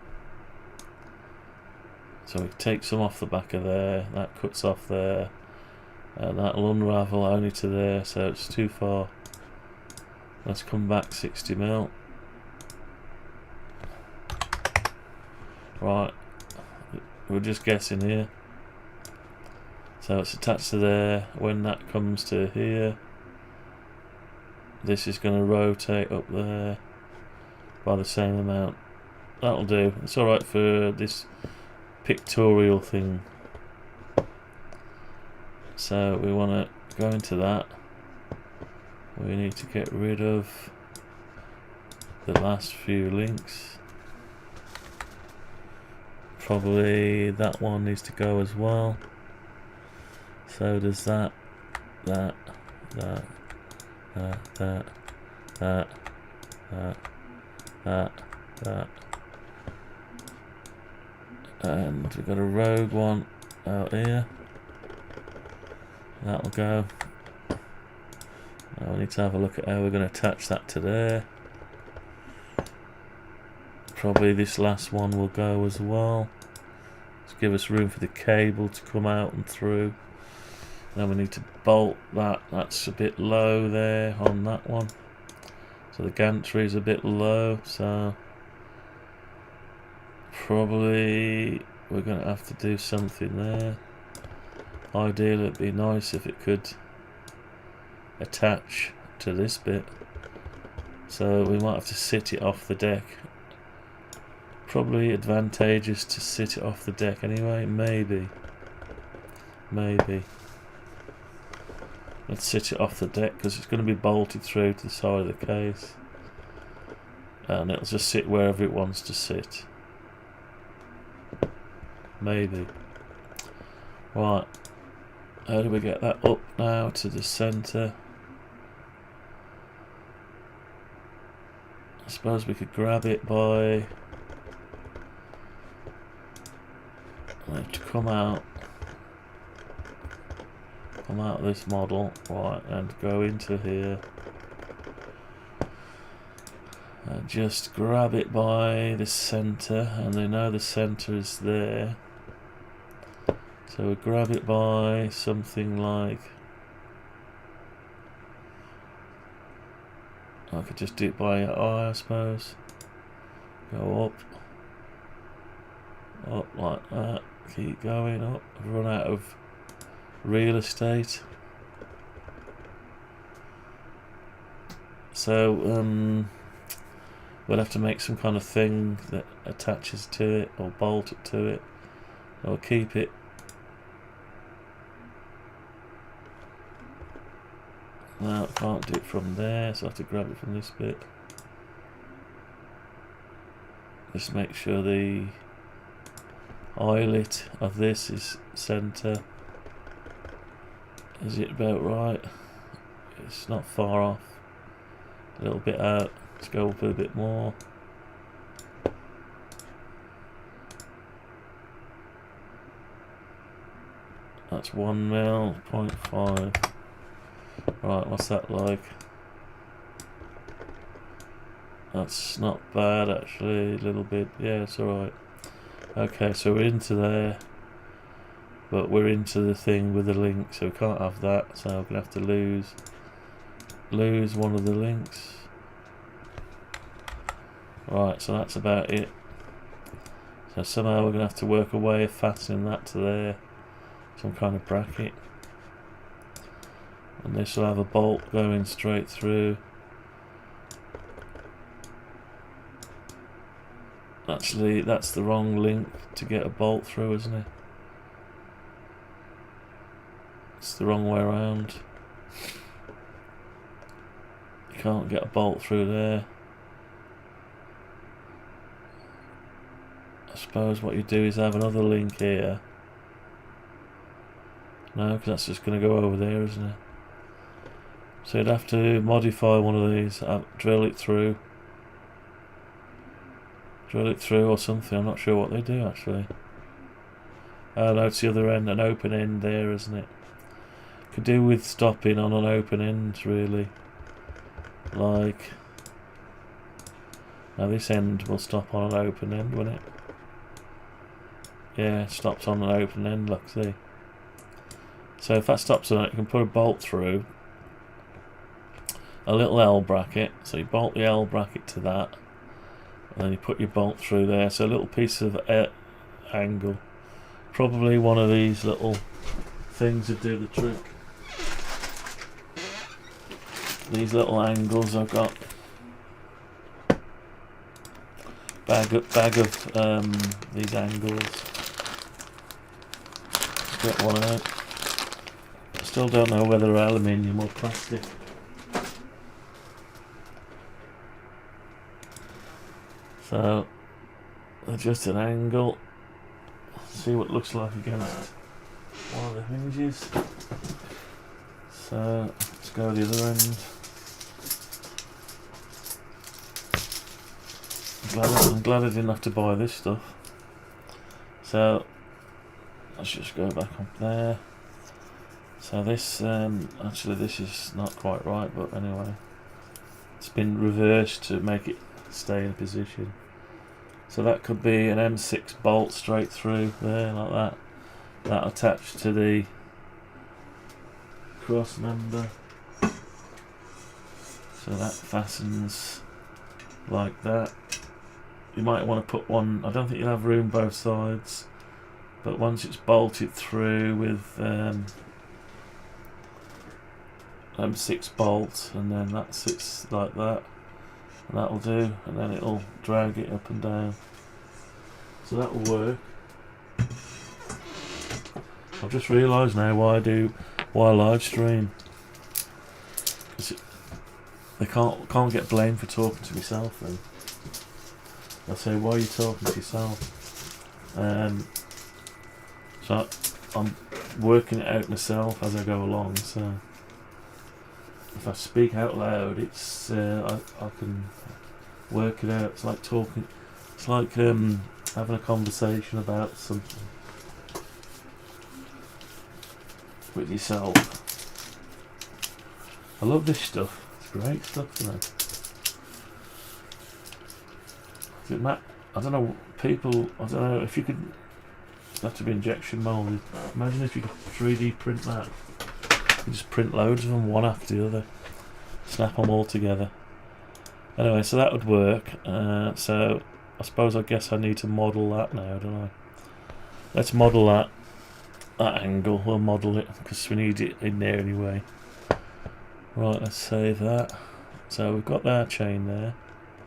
So we take some off the back of there. That cuts off there. That'll unravel only to there, so it's too far. Let's come back 60 mil. Right, we're just guessing here. So it's attached to there. When that comes to here, this is going to rotate up there by the same amount. That'll do. It's alright for this pictorial thing. So we want to go into that. We need to get rid of the last few links. Probably that one needs to go as well. So does that, and we've got a rogue one out here. That'll go. Now we need to have a look at how we're going to attach that to there. Probably this last one will go as well. Let's give us room for the cable to come out and through. Then we need to bolt that. That's a bit low there on that one. So the gantry is a bit low, so probably we're going to have to do something there. Ideally it'd be nice if it could attach to this bit. So we might have to sit it off the deck. Probably advantageous to sit it off the deck anyway. Maybe. Let's sit it off the deck because it's going to be bolted through to the side of the case. And it'll just sit wherever it wants to sit. Maybe. Right. How do we get that up now to the centre? I suppose we could grab it by... I have to come out come out of this model, right, and go into here. And just grab it by the centre, and they know the centre is there. So we grab it by something like, I could just do it by eye, I suppose. Go up like that, keep going up. I've run out of real estate. So we'll have to make some kind of thing that attaches to it, or bolt it to it, or keep it. No, I can't do it from there, so I have to grab it from this bit. Just make sure the eyelet of this is centre. Is it about right? It's not far off. A little bit out. Let's go up a bit more. That's 1 mil, 0.5. Right, what's that like? That's not bad actually, a little bit. Yeah, it's alright. Okay, so we're into there, but we're into the thing with the link, so we can't have that, so we're gonna have to lose one of the links. Right, so that's about it. So somehow we're gonna have to work a way of fastening that to there, some kind of bracket. And this will have a bolt going straight through. Actually, that's the wrong link to get a bolt through, isn't it? It's the wrong way around. You can't get a bolt through there. I suppose what you do is have another link here. No, because that's just going to go over there, isn't it? So you'd have to modify one of these, drill it through or something. I'm not sure what they do actually. Oh no, it's the other end, an open end there, isn't it? Could do with stopping on an open end really. Like, now this end will stop on an open end, won't it? Yeah, it stops on an open end, look, see. So if that stops on it, you can put a bolt through. A little L bracket, so you bolt the L bracket to that, and then you put your bolt through there. So a little piece of angle, probably one of these little things would do the trick. These little angles I've got, bag of these angles. Get one out. I still don't know whether they're aluminium or plastic. So, adjust an angle, see what it looks like against one of the hinges. So, let's go to the other end. I'm glad I didn't have to buy this stuff. So, let's just go back up there. So this, actually this is not quite right, but anyway. It's been reversed to make it stay in position. So that could be an M6 bolt straight through there like that. That attached to the cross member. So that fastens like that. You might want to put one, I don't think you'll have room both sides, but once it's bolted through with M6 bolt, and then that sits like that, and that'll do, and then it'll drag it up and down. So that will work. I've just realised now why I live stream, because they can't get blamed for talking to myself. Then I say, why are you talking to yourself? So I'm working it out myself as I go along. So if I speak out loud, it's I can work it out. It's like talking. It's like having a conversation about something. with yourself. I love this stuff. It's great stuff, isn't it? I don't know, people, I don't know if you could, it's have to be injection moulded. Imagine if you could 3D print that. You just print loads of them one after the other. Snap them all together. Anyway, so that would work. So I guess I need to model that now, don't I? Let's model that angle. We'll model it because we need it in there anyway. Right, let's save that. So we've got our chain there.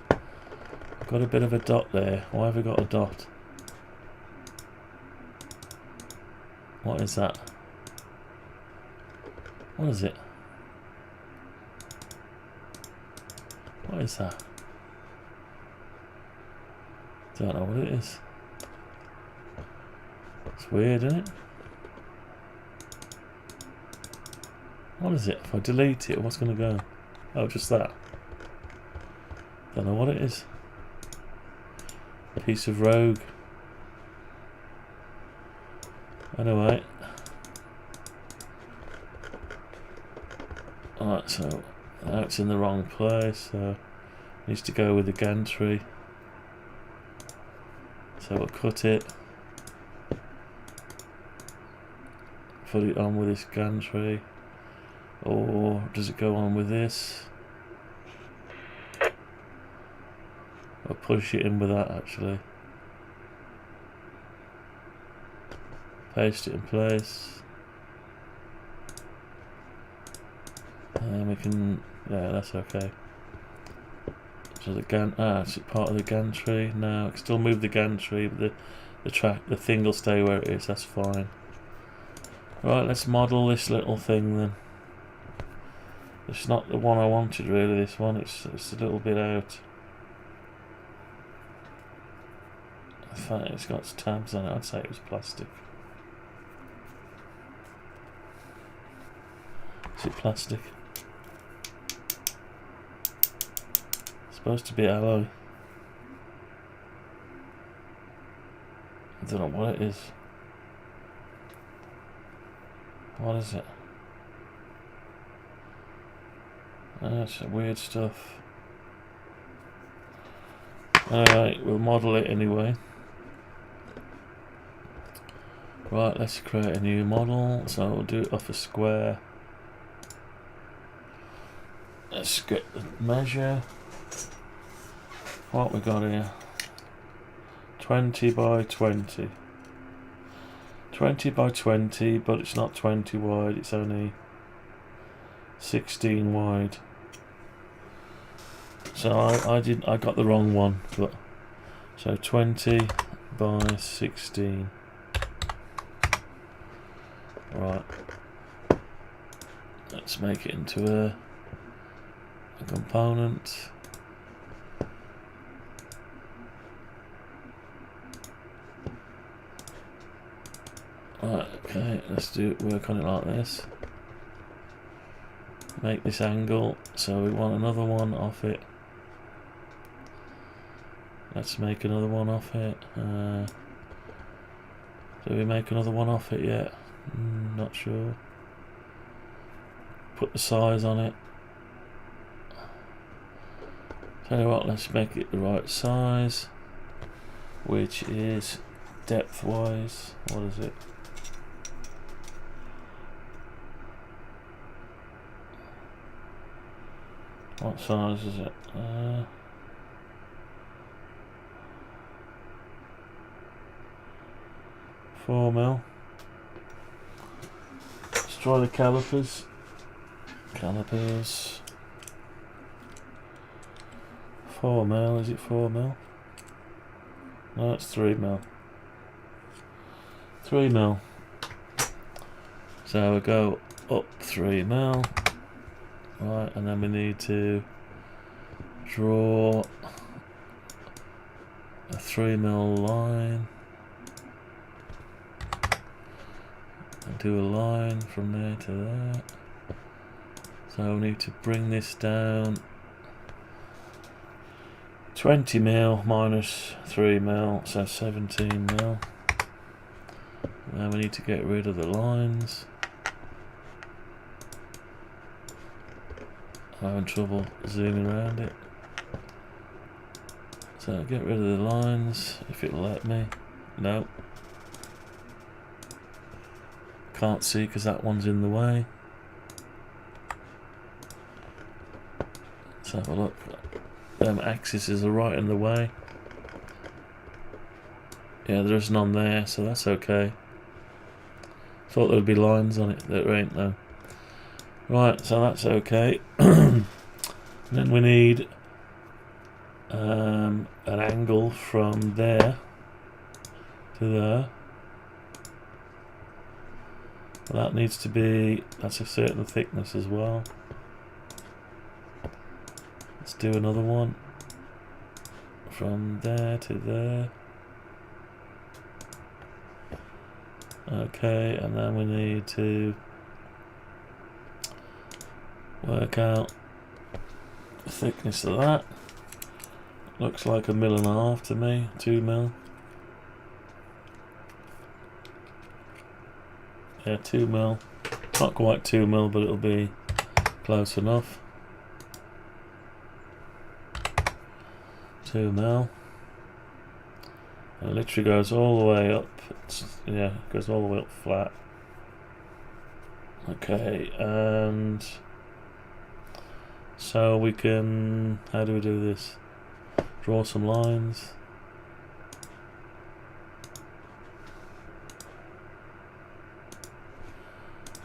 I've got a bit of a dot there. Why have we got a dot? What is that? What is it? What is that? Don't know what it is. It's weird, isn't it? What is it? If I delete it, what's going to go? Oh, just that. Don't know what it is. A piece of rogue. Anyway. Alright, so now it's in the wrong place, so it needs to go with the gantry. So we'll cut it. Put it on with this gantry. Or does it go on with this? I'll push it in with that actually. Paste it in place. And we can, yeah, that's okay. So it's part of the gantry. Now I can still move the gantry, but the thing will stay where it is. That's fine. Right, let's model this little thing then. It's not the one I wanted really. This one, it's a little bit out. In fact, it's got tabs on it. I'd say it was plastic. Is it plastic? It's supposed to be alloy. I don't know what it is. What is it? That's weird stuff. Alright, we'll model it anyway. Right, let's create a new model. So we'll do it off a square. Let's get the measure. What we got here? 20 by 20. 20 by 20, but it's not 20 wide, it's only 16 wide. So I got the wrong one, but so 20 by 16. Right. Let's make it into a component. Right, okay, let's work on it like this. Make this angle, so we want another one off it. Let's make another one off it. Do we make another one off it yet? Not sure. Put the size on it. Tell you what, let's make it the right size, which is depth wise. What is it? What size is it? 4mm. Let's try the calipers. Calipers. 4mm, is it 4mm? No, it's 3mm. 3mm. So we go up 3mm. Right, and then we need to draw a 3mm line. And do a line from there to there. So we need to bring this down 20mm minus 3mm, so 17mm. Now we need to get rid of the lines. I'm having trouble zooming around it. So get rid of the lines if it'll let me. No. Can't see because that one's in the way. Let's have a look. Them axes are right in the way. Yeah, there's none there, so that's okay. Thought there'd be lines on it, there ain't though. Right, so that's okay. Then we need an angle from there to there. That needs to be, that's a certain thickness as well. Let's do another one from there to there. Okay, and then we need to work out the thickness of that. Looks like 1.5 mil to me, 2 mil. Yeah, 2 mil. Not quite 2 mil, but it'll be close enough. 2 mil. And it literally goes all the way up. Yeah, goes all the way up flat. Okay, and so we can, how do we do this? Draw some lines.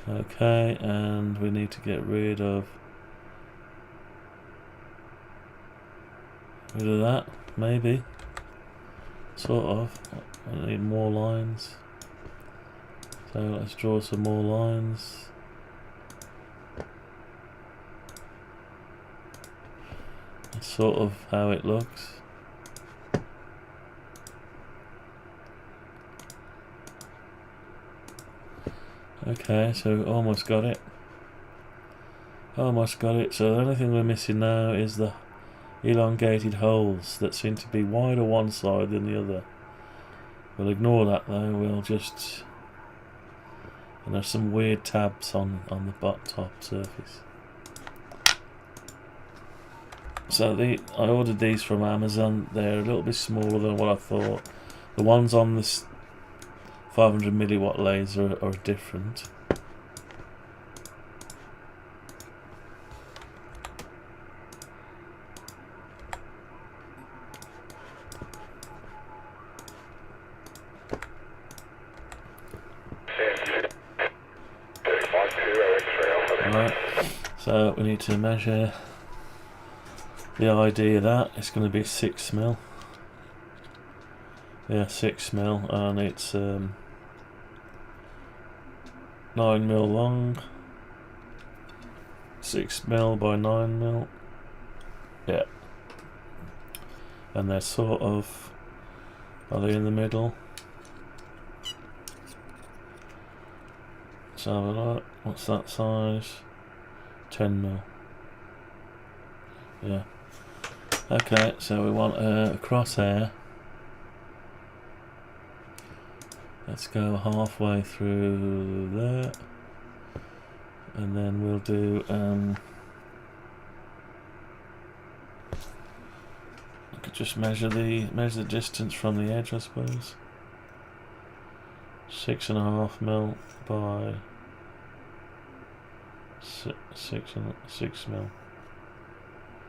Okay, and we need to get rid of that, maybe. Sort of. I need more lines. So let's draw some more lines. That's sort of how it looks. Okay, so almost got it. Almost got it. So the only thing we're missing now is the elongated holes that seem to be wider one side than the other. We'll ignore that though, we'll just... And there's some weird tabs on the top surface. So I ordered these from Amazon. They're a little bit smaller than what I thought. The ones on this 500 milliwatt laser are different. Right, so we need to measure the ID of that. It's going to be 6 mil. Yeah, 6 mil, and it's 9 mil long. 6 mil by 9 mil. Yeah. And they're sort of, are they in the middle? Let's have a look. What's that size? 10 mil. Yeah. Okay, so we want a crosshair. Let's go halfway through there, and then we'll do I could just measure the distance from the edge, I suppose. 6.5 mil by 6 mil.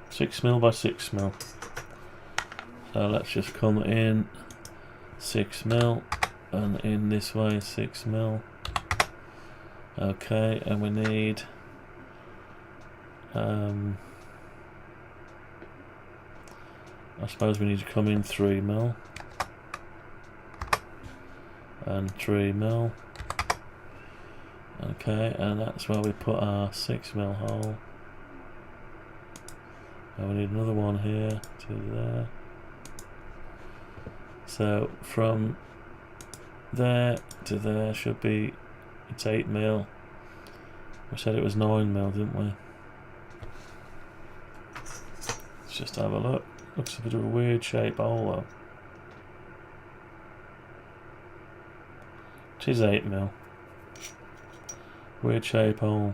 6 mil by 6 mil. So let's just come in 6 mil. And in this way 6 mil. Okay, and we need I suppose we need to come in 3 mil and 3 mil. Okay, and that's where we put our 6 mil hole. And we need another one here to there. So from there to there should be, it's 8 mil. We said it was 9 mil, didn't we? Let's just have a look. Looks a bit of a weird shape hole though. It is 8 mil. Weird shape hole.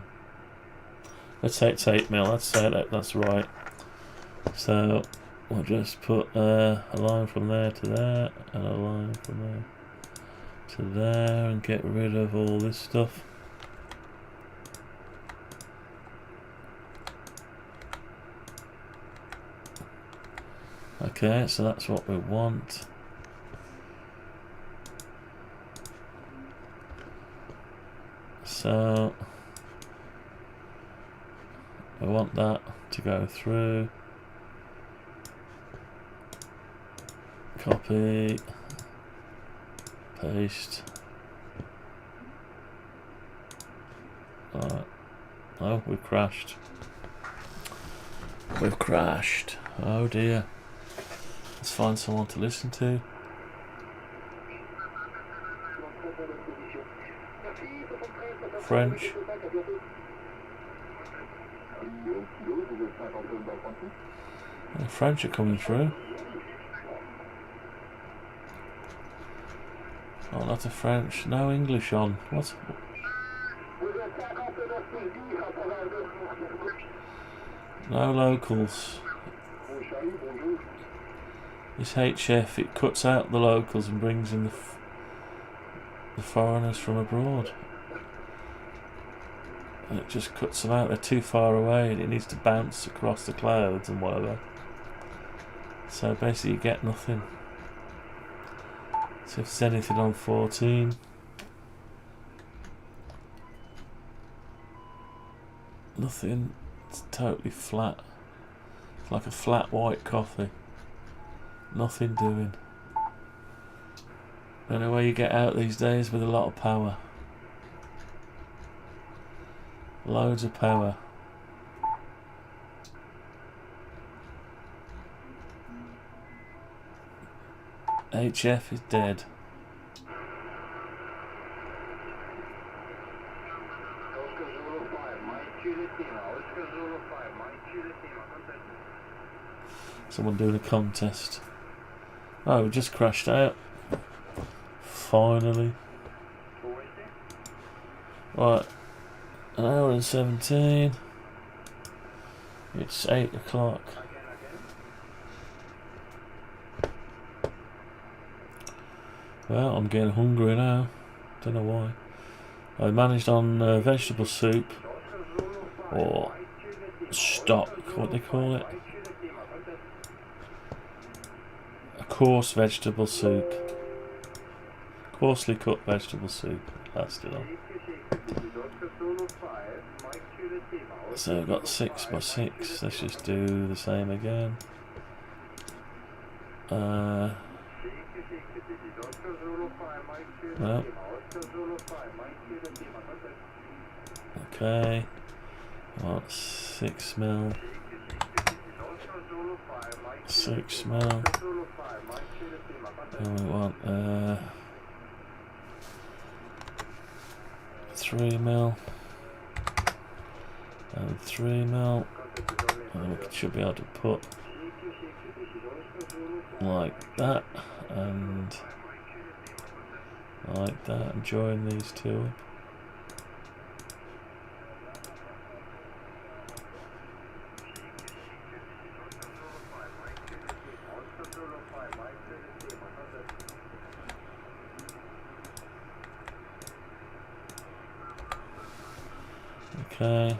Let's say it's 8mm. Let's say that's right. So we'll just put a line from there to there, and a line from there to there, and get rid of all this stuff. Okay, so that's what we want. So I want that to go through. Copy. Paste. Right. Oh, we've crashed. We've crashed. Oh dear. Let's find someone to listen to. French. The French are coming through. Oh, lots of French. No English on. What? No locals. This HF, it cuts out the locals and brings in the foreigners from abroad. And it just cuts them out. They're too far away and it needs to bounce across the clouds and whatever. So basically you get nothing. So if there's anything on 14, nothing. It's totally flat. It's like a flat white coffee. Nothing doing. Don't know where you get out these days with a lot of power. Loads of power. HF is dead. Someone doing a contest. Oh, we just crashed out. Finally. Right. An hour and 17. It's 8 o'clock. Well, I'm getting hungry now. Don't know why. I managed on vegetable soup. Or stock, what they call it. A coarse vegetable soup. Coarsely cut vegetable soup. That's it on. So I've got 6 by 6. Let's just do the same again. No. Okay. I want 6mm. 6mm. And we want 3mm. And 3mm. And we should be able to put like that and like that and join these two up. Okay,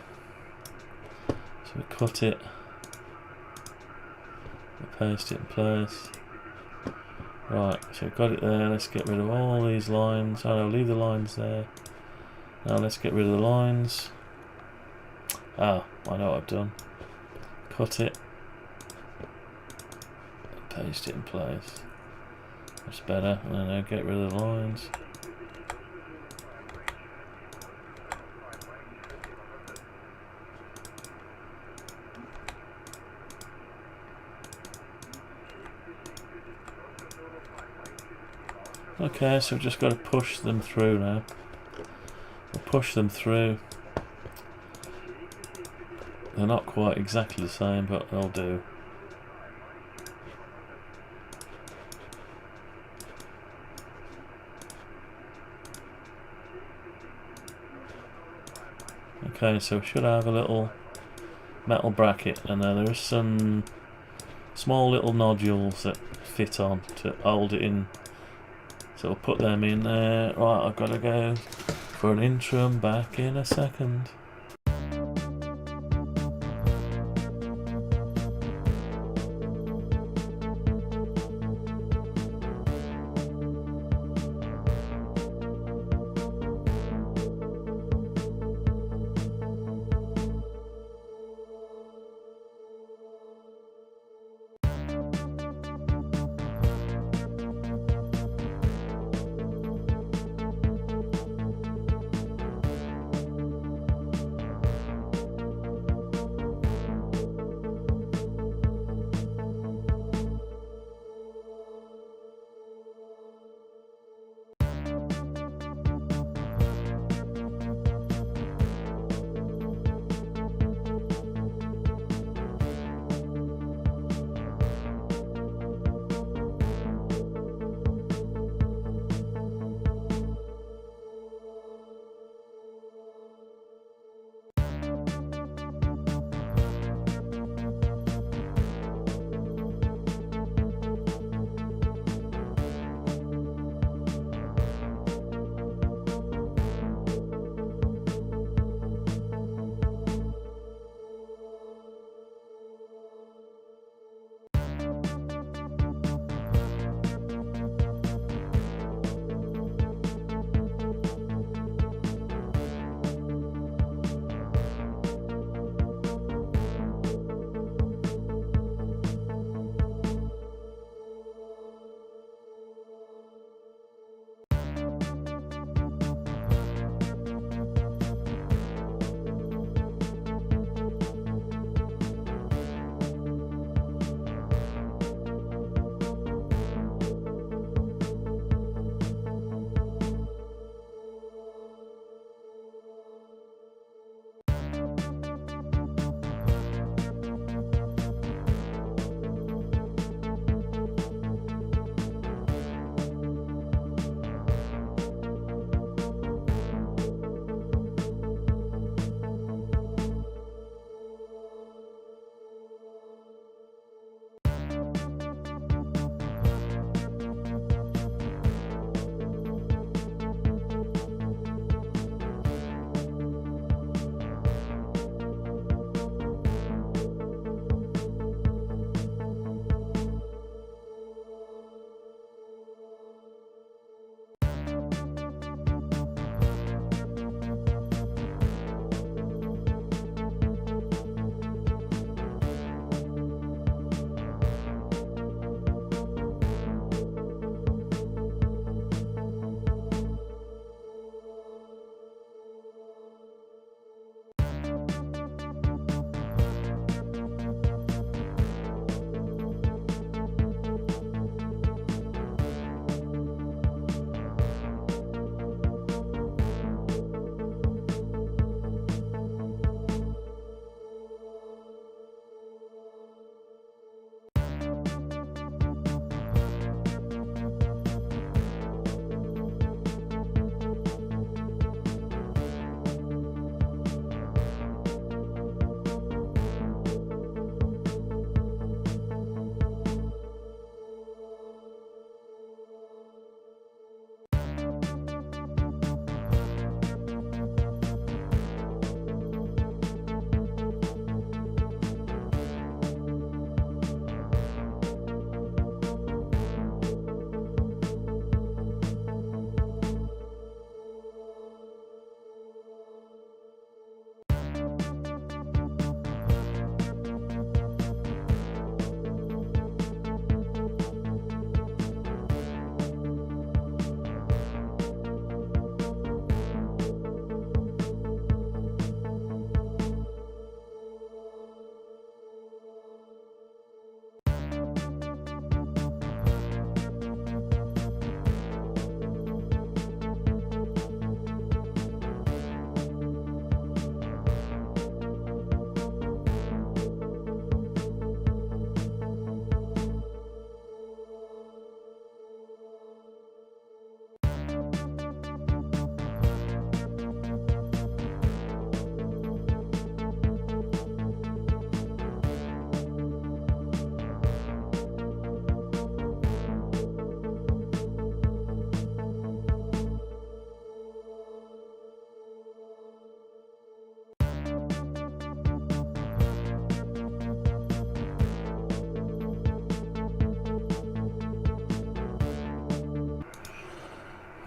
so we cut it, we paste it in place. Right, so we've got it there. Let's get rid of all these lines. Oh no, leave the lines there. Now let's get rid of the lines. Ah, I know what I've done. Cut it, paste it in place. That's better. And then I'll get rid of the lines. Okay, so we've just got to push them through now. We'll push them through. They're not quite exactly the same, but they'll do. Okay, so we should have a little metal bracket, and there are some small little nodules that fit on to hold it in. So I'll put them in there. Right, I've got to go for an interim. Back in a second.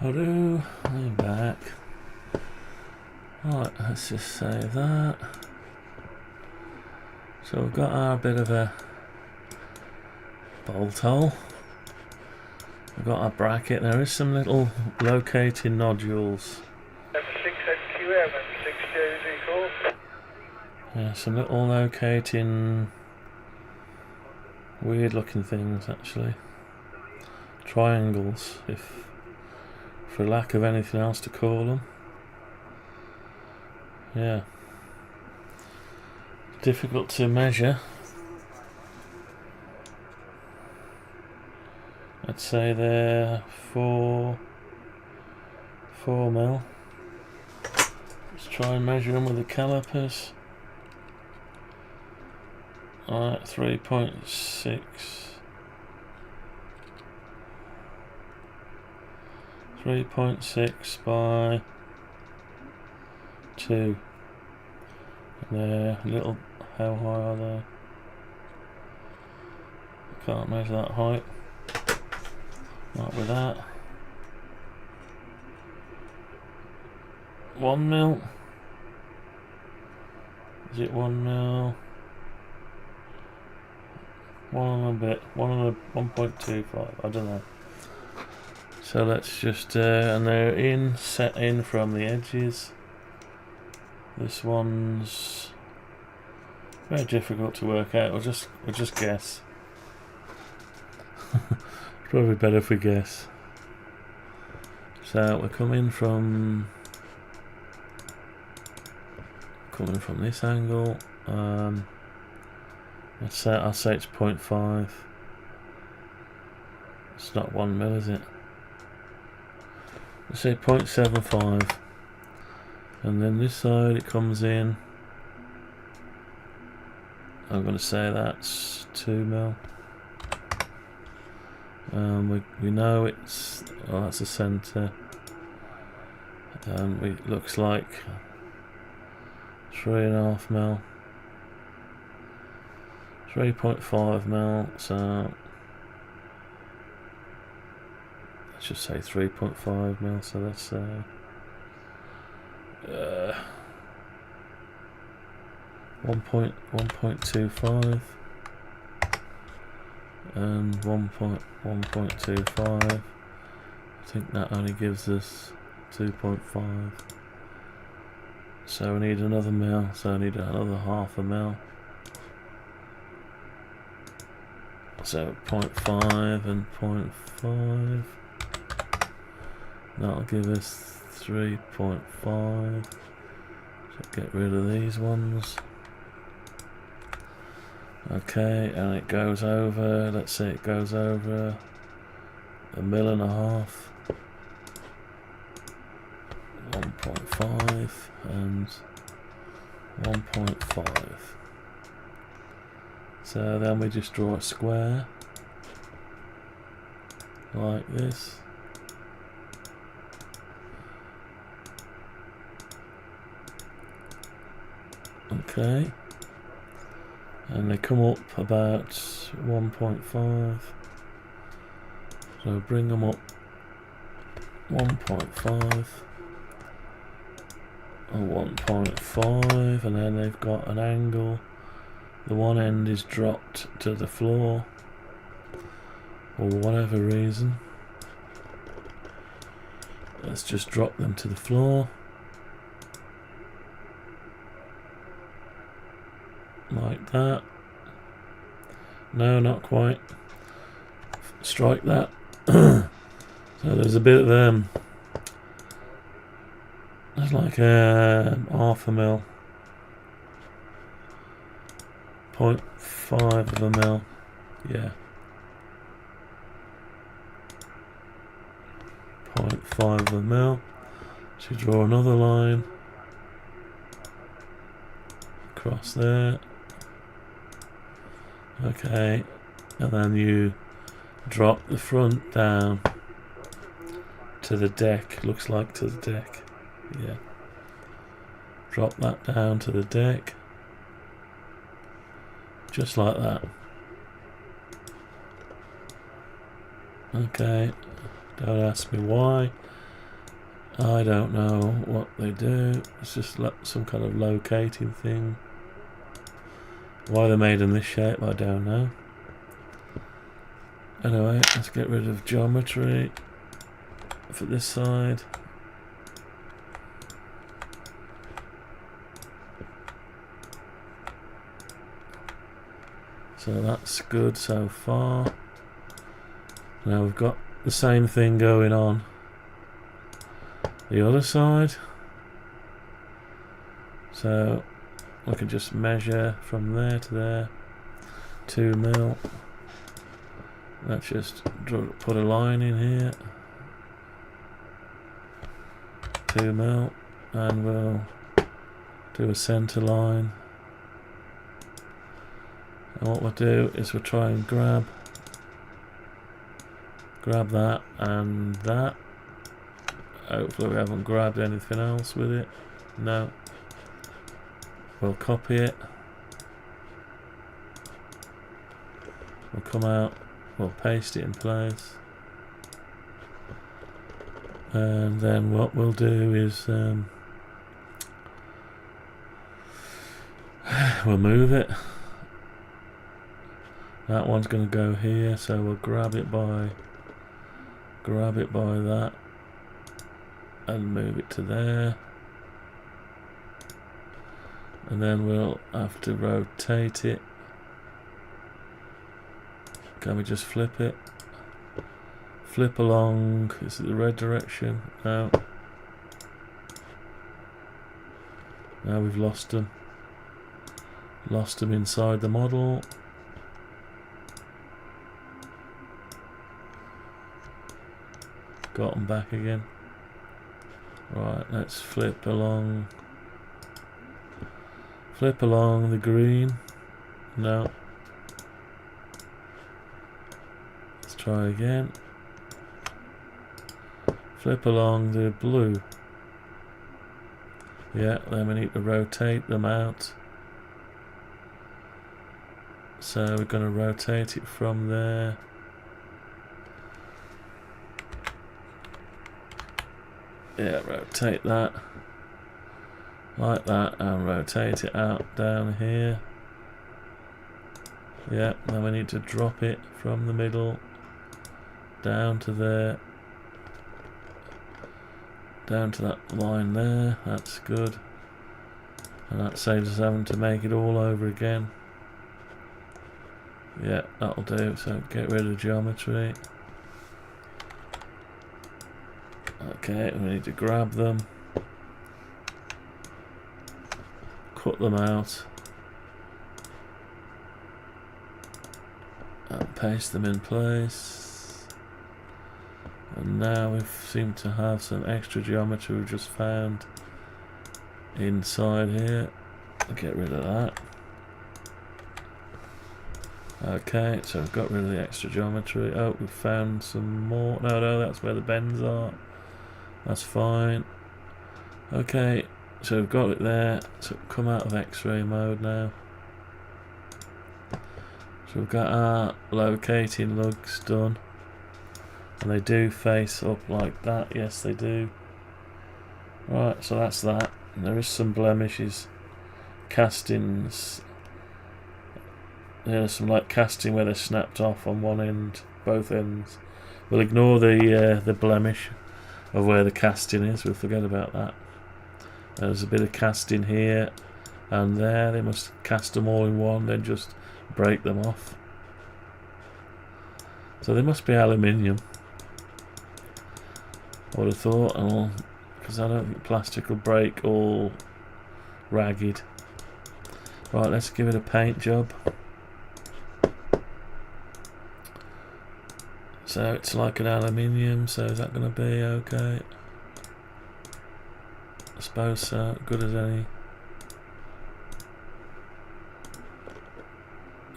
Hello, I'm back. Right, let's just save that. So we've got our bit of a bolt hole. We've got our bracket. There is some little locating nodules. Yeah, some little locating weird looking things actually. Triangles, if for lack of anything else to call them. Yeah. Difficult to measure. I'd say they're 4 mil. Let's try and measure them with the calipers. Alright, 3.6. 3.6 by 2. And they're little. How high are they? Can't measure that height. Not with that. 1 mil. Is it 1 mil? 1 and a bit. 1.25. I don't know. So let's just and they're set in from the edges. This one's very difficult to work out. We'll just guess. Probably better if we guess. So we're coming from this angle. I'll say it's 0.5. It's not 1 mil, is it? Let's say 0.75. And then this side it comes in. I'm going to say that's 2 mil. We know it's, oh, that's the centre. It looks like 3.5 mil. 3.5 mil, so let's just say 3.5 mil, so that's 1.25 and 1.25. I think that only gives us 2.5. So we need another mil, so I need another half a mil. So 0.5 and 0.5. That'll give us 3.5. So get rid of these ones. Okay, and it goes over, let's say it goes over 1.5 mil. 1.5 and 1.5. So then we just draw a square like this. Okay, and they come up about 1.5. So bring them up 1.5 and 1.5, and then they've got an angle. The one end is dropped to the floor for whatever reason. Let's just drop them to the floor. Like that. No, not quite. Strike that. So there's a bit of there's like half a mil. 0.5 of a mil. Yeah. 0.5 of a mil. So you draw another line across there. Okay, and then you drop the front down to the deck. Looks like to the deck. Yeah. Drop that down to the deck. Just like that. Okay, don't ask me why. I don't know what they do. It's just some kind of locating thing. Why they made them this shape, I don't know. Anyway, let's get rid of geometry for this side. So that's good so far. Now we've got the same thing going on the other side. So we can just measure from there to there, 2 mil. Let's just put a line in here, 2 mil, and we'll do a center line. And what we'll do is we'll try and grab that and that. Hopefully we haven't grabbed anything else with it. No. We'll copy it. We'll come out. We'll paste it in place. And then what we'll do is we'll move it. That one's going to go here, so we'll grab it by that and move it to there. And then we'll have to rotate it. Can we just flip it? Flip along. Is it the red direction? No. Now we've lost them. Lost them inside the model. Got them back again. Right, let's flip along. Flip along the green. No. Let's try again. Flip along the blue. Yeah, then we need to rotate them out. So we're going to rotate it from there. Yeah, rotate that like that and rotate it out down here. Yeah, then we need to drop it from the middle down to there, down to that line there. That's good, and that saves us having to make it all over again. Yeah, that'll do. So get rid of geometry. Okay, we need to grab them, cut them out, and paste them in place. And now we seem to have some extra geometry we've just found inside here. I'll get rid of that. Okay, so we've got rid of the extra geometry. Oh, we've found some more. No, that's where the bends are. That's fine. Okay, so we've got it there. So come out of X-ray mode now. So we've got our locating lugs done. And they do face up like that. Yes, they do. Right, so that's that. And there is some blemishes. Castings. There's some like casting where they're snapped off on one end, both ends. We'll ignore the blemish of where the casting is. We'll forget about that. There's a bit of casting here and there. They must cast them all in one, then just break them off. So they must be aluminium, I would have thought, because I don't think plastic will break all ragged. Right, let's give it a paint job. So it's like an aluminium, so is that going to be okay? I suppose so, good as any.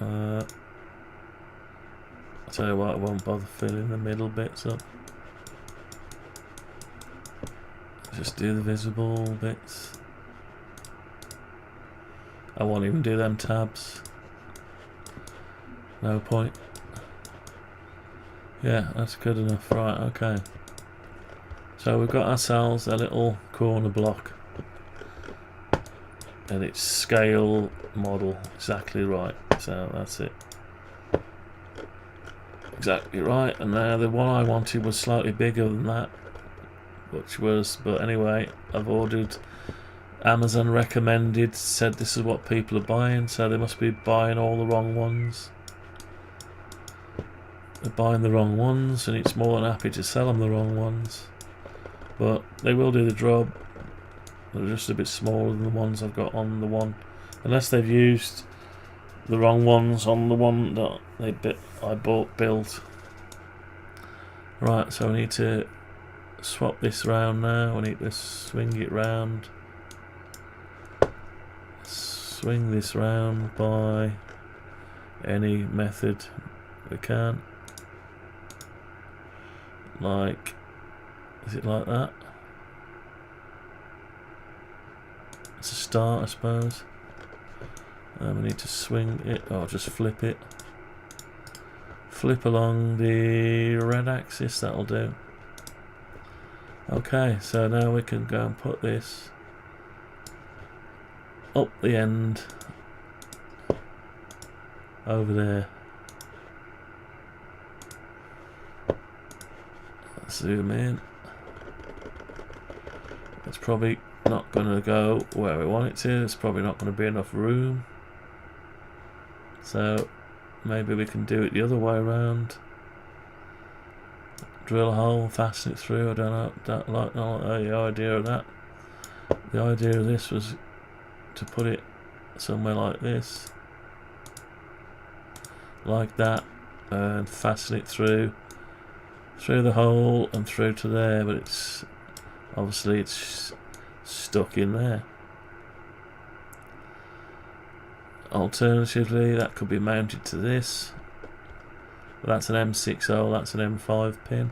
I'll tell you what, I won't bother filling the middle bits up. Just do the visible bits. I won't even do them tabs. No point. Yeah, that's good enough. Right, okay. So we've got ourselves a little corner block, and it's scale model exactly right. So that's it, exactly right. And now the one I wanted was slightly bigger than that, but anyway, I've ordered. Amazon recommended, said this is what people are buying, so they must be buying all the wrong ones. They're buying the wrong ones, and it's more than happy to sell them the wrong ones. But they will do the job. They're just a bit smaller than the ones I've got on the one, unless they've used the wrong ones on the one that I built. Right, so we need to swap this round now. We need to swing it round. Swing this round by any method we can. Like, is it like that? It's a start, I suppose. We need to swing it, or just flip it. Flip along the red axis, that'll do. Okay, so now we can go and put this up the end over there. Let's zoom in. It's probably not going to go where we want it to. There's probably not going to be enough room. So maybe we can do it the other way around. Drill a hole, fasten it through. I don't like the idea of that. The idea of this was to put it somewhere like this, like that, and fasten it through the hole and through to there, but it's obviously it's stuck in there. Alternatively, that could be mounted to this, but that's an M6 hole, that's an M5 pin.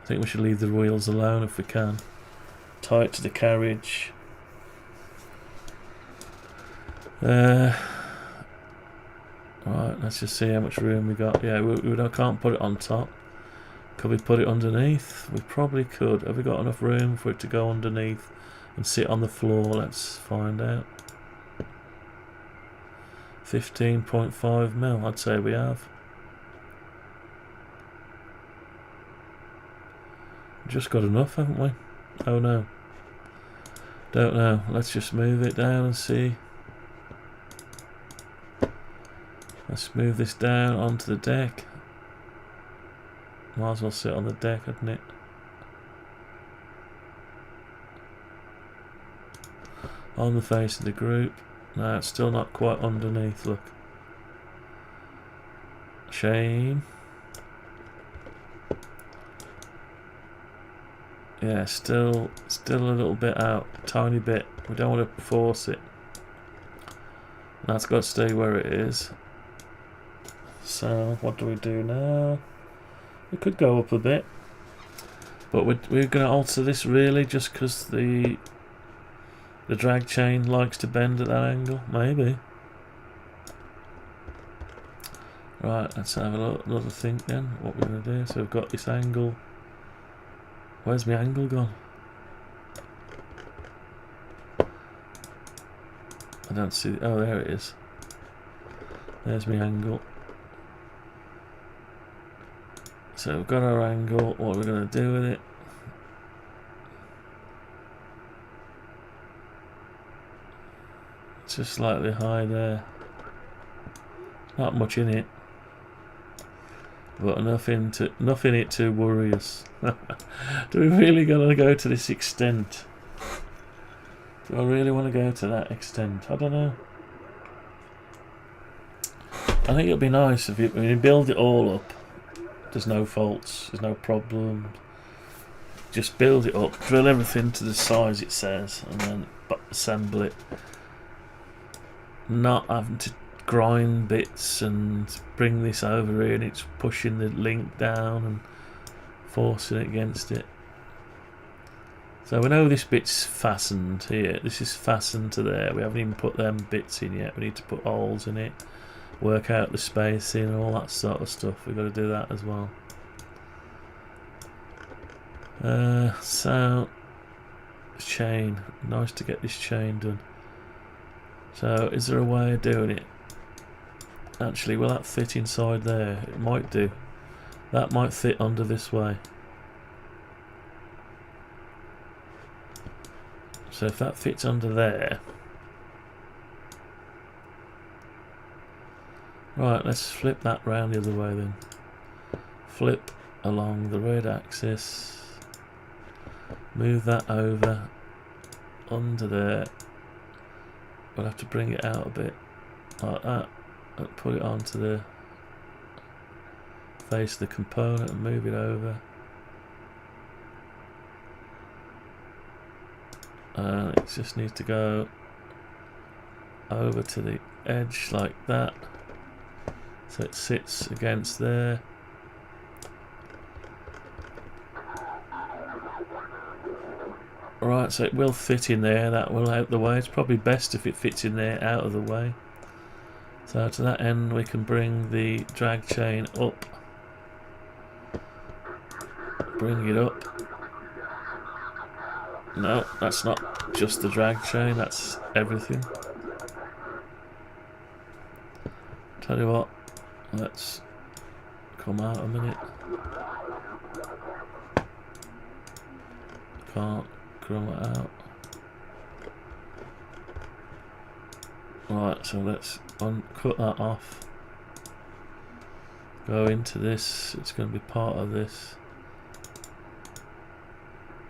I think we should leave the wheels alone if we can. Tie it to the carriage. Right, let's just see how much room we got. Yeah, we can't put it on top. Could we put it underneath? We probably could. Have we got enough room for it to go underneath and sit on the floor? Let's find out. 15.5 mil, I'd say we have. Just got enough, haven't we? Oh no. Don't know. Let's just move it down and see. Let's move this down onto the deck. Might as well sit on the deck, hadn't it? On the face of the group. No, it's still not quite underneath, look. Shame. Yeah, still a little bit out. Tiny bit. We don't want to force it. That's got to stay where it is. So, what do we do now? We could go up a bit. But we're going to alter this really just because the drag chain likes to bend at that angle. Maybe. Right, let's have another think then. What we're going to do. So we've got this angle. Where's my angle gone? I don't see. Oh, there it is. There's my angle. So we've got our angle. What we're going to do with it? It's just slightly high there. Not much in it, but enough in it to worry us. Do we really going to go to this extent? Do I really want to go to that extent? I don't know. I think it'd be nice if when you build it all up. There's no faults, there's no problems. Just build it up, drill everything to the size it says, and then assemble it. Not having to grind bits and bring this over here and it's pushing the link down and forcing it against it. So we know this bit's fastened here. This is fastened to there. We haven't even put them bits in yet. We need to put holes in it. Work out the spacing and all that sort of stuff. We've got to do that as well. So chain, nice to get this chain done. So is there a way of doing it? Actually, will that fit inside there? It might do. That might fit under this way. So if that fits under there, right, let's flip that round the other way then. Flip along the red axis, move that over under there. We'll have to bring it out a bit like that and put it onto the face of the component and move it over. And it just needs to go over to the edge like that, so it sits against there. Right, so it will fit in there, that will out the way. It's probably best if it fits in there out of the way. So to that end we can bring the drag chain up. Bring it up. No, that's not just the drag chain, that's everything. Tell you what, let's come out a minute. Can't come out. Right, so let's cut that off. Go into this, it's going to be part of this.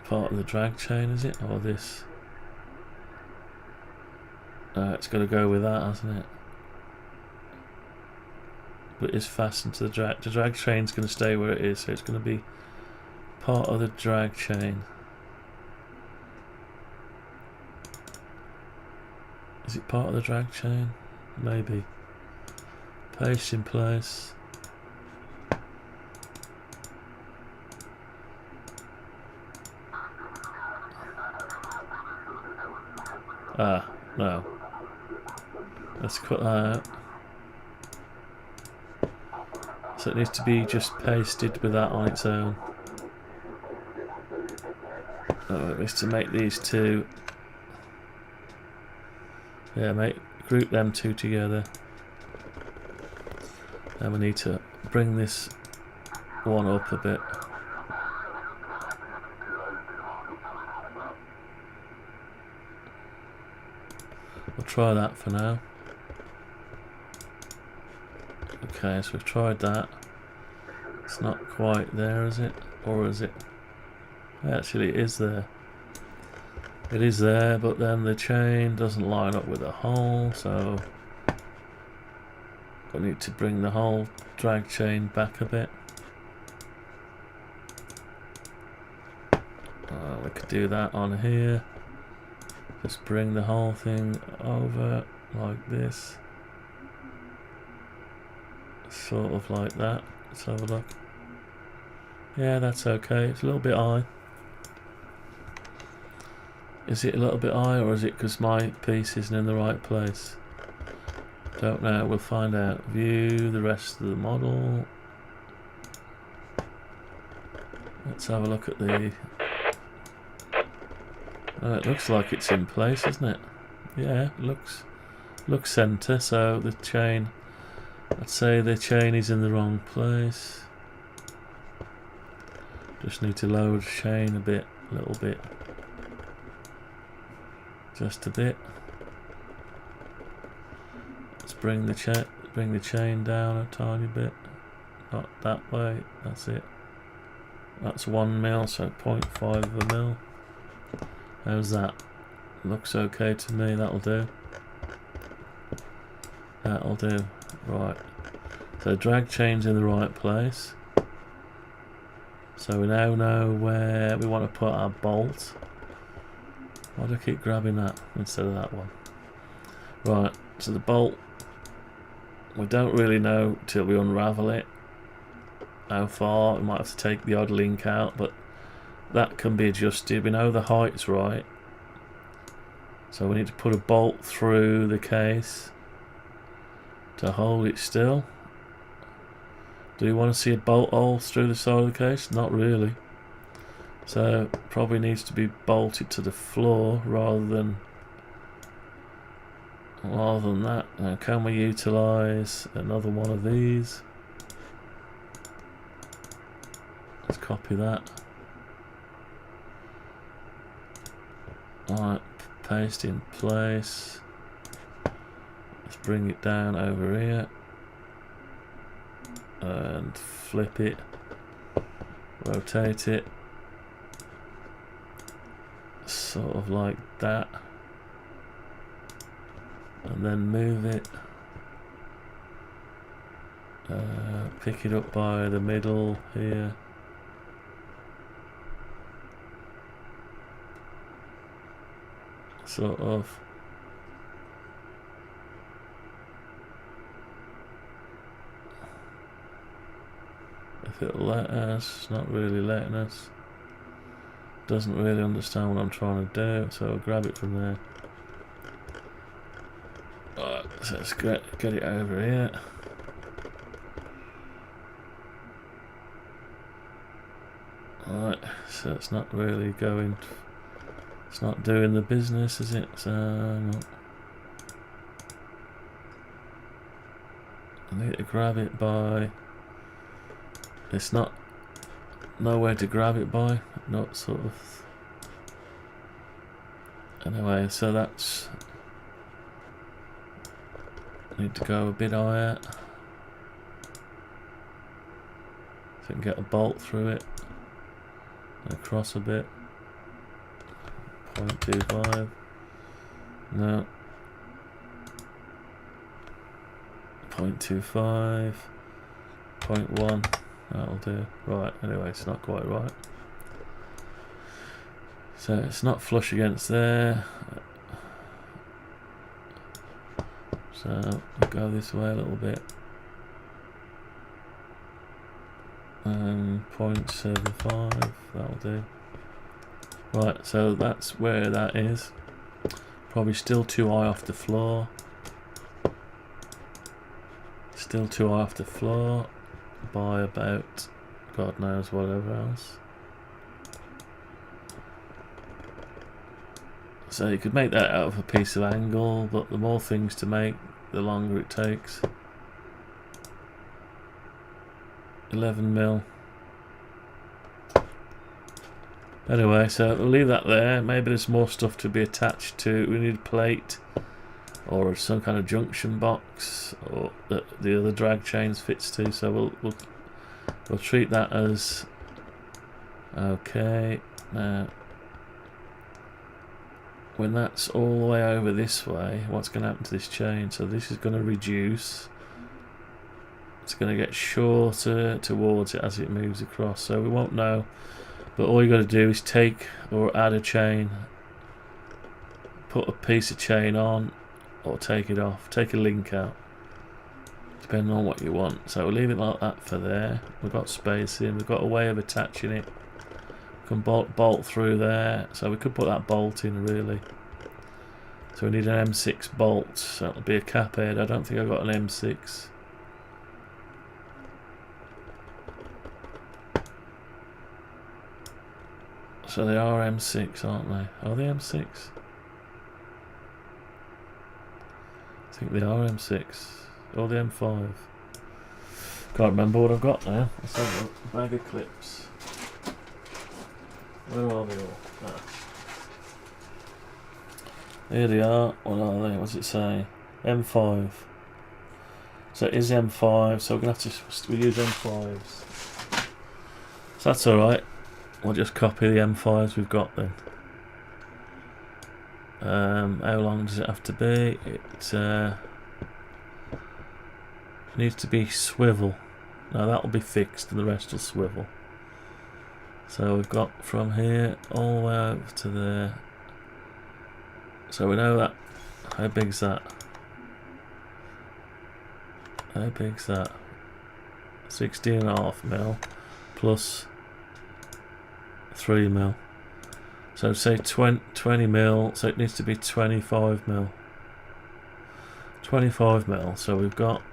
Part of the drag chain, is it? Or this? It's got to go with that, hasn't it? But it's fastened to the drag. The drag chain's going to stay where it is, so it's going to be part of the drag chain. Is it part of the drag chain? Maybe. Paste in place. Ah, no. Let's cut that out. So it needs to be just pasted with that on its own. It needs to make these two. Yeah, group them two together. And we need to bring this one up a bit. We'll try that for now. Okay, so we've tried that. It's not quite there, is it? Or is it? Actually, it is there. It is there, but then the chain doesn't line up with the hole, so I need to bring the whole drag chain back a bit. We could do that on here. Just bring the whole thing over like this. Sort of like that. Let's have a look. Yeah, that's okay. It's a little bit high. Is it a little bit high, or is it because my piece isn't in the right place? Don't know, we'll find out. View the rest of the model. Let's have a look at the... Oh, it looks like it's in place, doesn't it? Yeah, it looks centre, so the chain... I'd say the chain is in the wrong place. Just need to lower the chain a bit, a little bit. Just a bit. Let's bring the chain down a tiny bit. Not that way. That's it. That's 1 mil, so 0.5 of a mil. How's that? Looks okay to me. That'll do. That'll do. Right. So drag chain's in the right place. So we now know where we want to put our bolt. Why do I keep grabbing that instead of that one? Right, so the bolt, we don't really know till we unravel it how far. We might have to take the odd link out, but that can be adjusted. We know the height's right, so we need to put a bolt through the case to hold it still. Do you want to see a bolt hole through the side of the case? Not really. So probably needs to be bolted to the floor rather than that. Now, can we utilise another one of these? Let's copy that. Alright, paste in place. Let's bring it down over here and flip it, rotate it, sort of like that, and then move it, pick it up by the middle here, sort of. If it'll let us. It's not really letting us. Doesn't really understand what I'm trying to do, so I'll grab it from there. Alright, so let's get it over here. Alright, so it's not really going. It's not doing the business, is it? So no. I need to grab it by. It's not nowhere to grab it by, not sort of. Anyway, so that's. Need to go a bit higher. So I can get a bolt through it. And across a bit. 0.25. No. 0.25. 0.1. That'll do. Right, anyway, it's not quite right. So it's not flush against there. So we'll go this way a little bit. 0.75, that'll do. Right, so that's where that is. Probably still too high off the floor. Still too high off the floor by about God knows whatever else. So you could make that out of a piece of angle, but the more things to make, the longer it takes. 11mm. Anyway, so we'll leave that there. Maybe there's more stuff to be attached to. We need a plate or some kind of junction box, or that the other drag chains fits to. So we'll treat that as okay. Now, when that's all the way over this way, what's going to happen to this chain? So this is going to reduce. It's going to get shorter towards it as it moves across. So we won't know. But all you got to do is take or add a chain, put a piece of chain on, or take it off. Take a link out, depending on what you want. So we'll leave it like that for there. We've got spacing. We've got a way of attaching it. We can bolt through there. So we could put that bolt in really. So we need an M6 bolt. So it'll be a cap head. I don't think I've got an M6. So they are M6, aren't they? Are they M6? I think they are M6. Or the M5. Can't remember what I've got now. Let's have a look. Bag of clips. Where are they all? Ah. Here they are. What are they? What's it say? M5. So it is M5, so we're going to have to use M5s. So that's alright. We'll just copy the M5s we've got then. How long does it have to be? It needs to be swivel. Now that'll be fixed and the rest will swivel. So we've got from here all the way over to there. So we know that. How big's that? How big's that? 16.5mm plus 3mm. So say 20mm, so it needs to be 25mm. 25mm. So we've got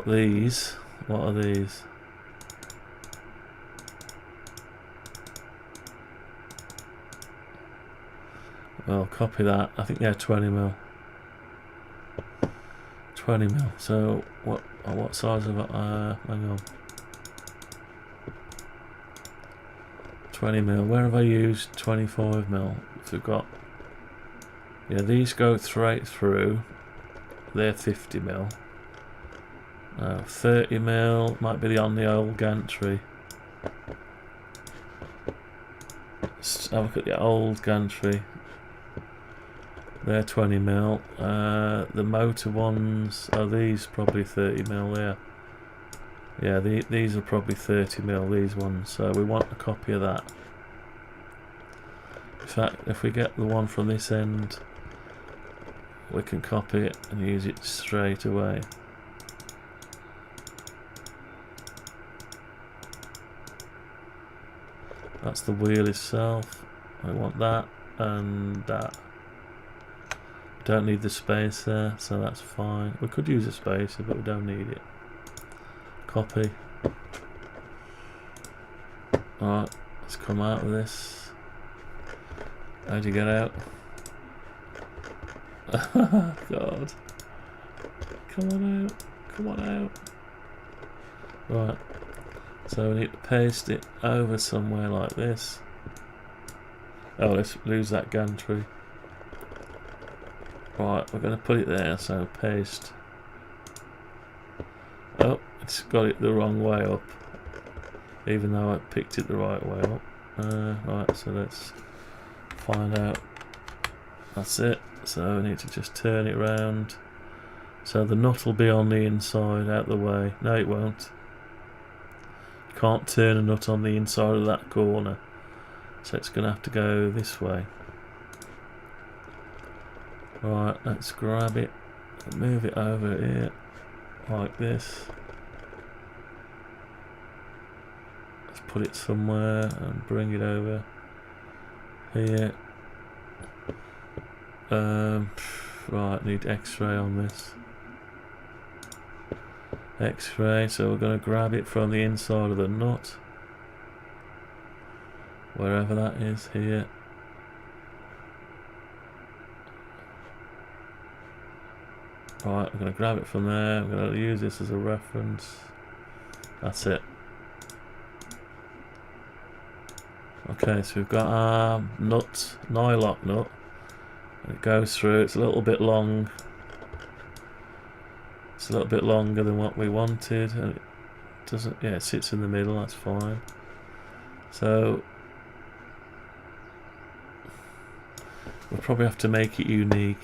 these. What are these? Well, copy that. I think 20mm. 20mm. So what size of it? Hang on. 20mm. Where have I used 25mm? If we've got, these go straight through. They're 50mm. 30mm might be on the old gantry. Let's have a look at the old gantry. They're 20mm. The motor ones are these probably 30mm there. Yeah, these are probably 30mm, these ones. So we want a copy of that. In fact, if we get the one from this end, we can copy it and use it straight away. That's the wheel itself. I want that and that. Don't need the spacer, so that's fine. We could use a spacer, but we don't need it. Copy. Alright, let's come out of this. How'd you get out? God. Come on out. Come on out. Right. So we need to paste it over somewhere like this. Oh, let's lose that gantry. Right, we're going to put it there, so paste. Oh, it's got it the wrong way up. Even though I picked it the right way up. Right, so let's find out. That's it. So we need to just turn it round. So the nut will be on the inside, out the way. No, it won't. You can't turn a nut on the inside of that corner. So it's going to have to go this way. Right, let's grab it and move it over here, like this. Let's put it somewhere and bring it over here. Right, need X-ray on this. X-ray, so we're going to grab it from the inside of the nut. Wherever that is, here. Right, I'm going to grab it from there. I'm going to use this as a reference. That's it. Okay, so we've got our nut, nylock nut. It goes through. It's a little bit long. It's a little bit longer than what we wanted, and it doesn't. Yeah, it sits in the middle. That's fine. So we'll probably have to make it unique.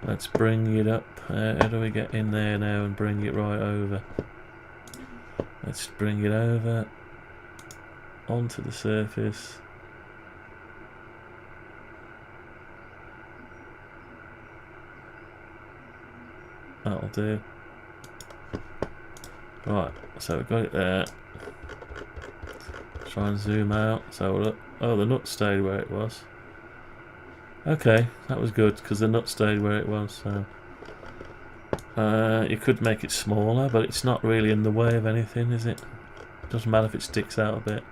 Let's bring it up. How do we get in there now and bring it right over? Let's bring it over onto the surface. That'll do. Right, so we've got it there. Try and zoom out. So look. Oh, the nut stayed where it was. Okay, that was good because the nut stayed where it was. So you could make it smaller, but it's not really in the way of anything, is it? Doesn't matter if it sticks out a bit.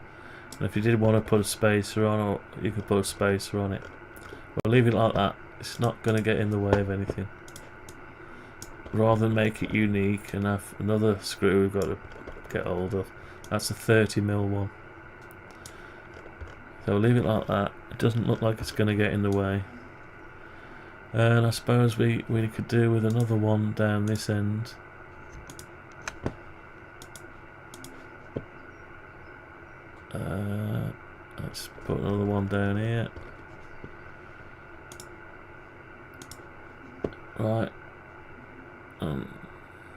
And if you did want to put a spacer on, or you could put a spacer on it. We'll leave it like that. It's not going to get in the way of anything. Rather than make it unique and have another screw we've got to get hold of. That's a 30mm one. So we'll leave it like that. It doesn't look like it's going to get in the way. And I suppose we could do with another one down this end. Let's put another one down here. Right.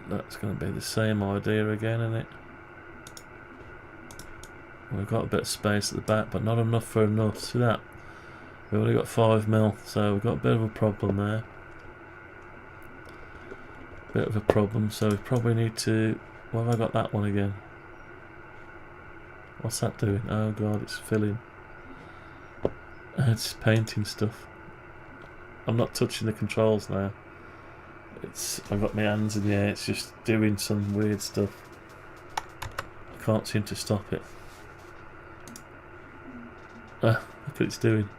That's going to be the same idea again, isn't it? We've got a bit of space at the back, but not enough for a nut. See that? We've only got 5mm, so we've got a bit of a problem there. Bit of a problem, so we probably need to... Why have I got that one again? What's that doing? Oh god, it's filling. It's painting stuff. I'm not touching the controls now. I've got my hands in the air, it's just doing some weird stuff. I can't seem to stop it. Look what it's doing.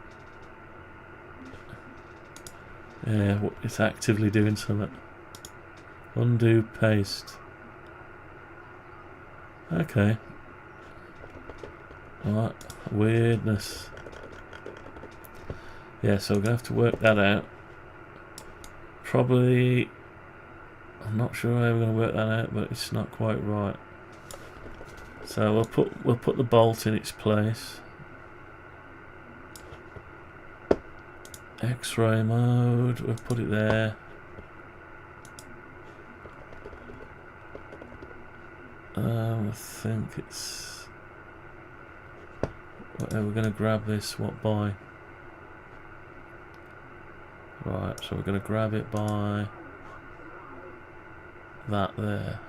Yeah, it's actively doing something. Undo paste. Okay. Right, weirdness. Yeah, so we're going to have to work that out. Probably... I'm not sure how we're going to work that out, but it's not quite right. So we'll put the bolt in its place. X-ray mode, we'll put it there. I think it's... We're going to grab this, what by? Right, so we're going to grab it by that there.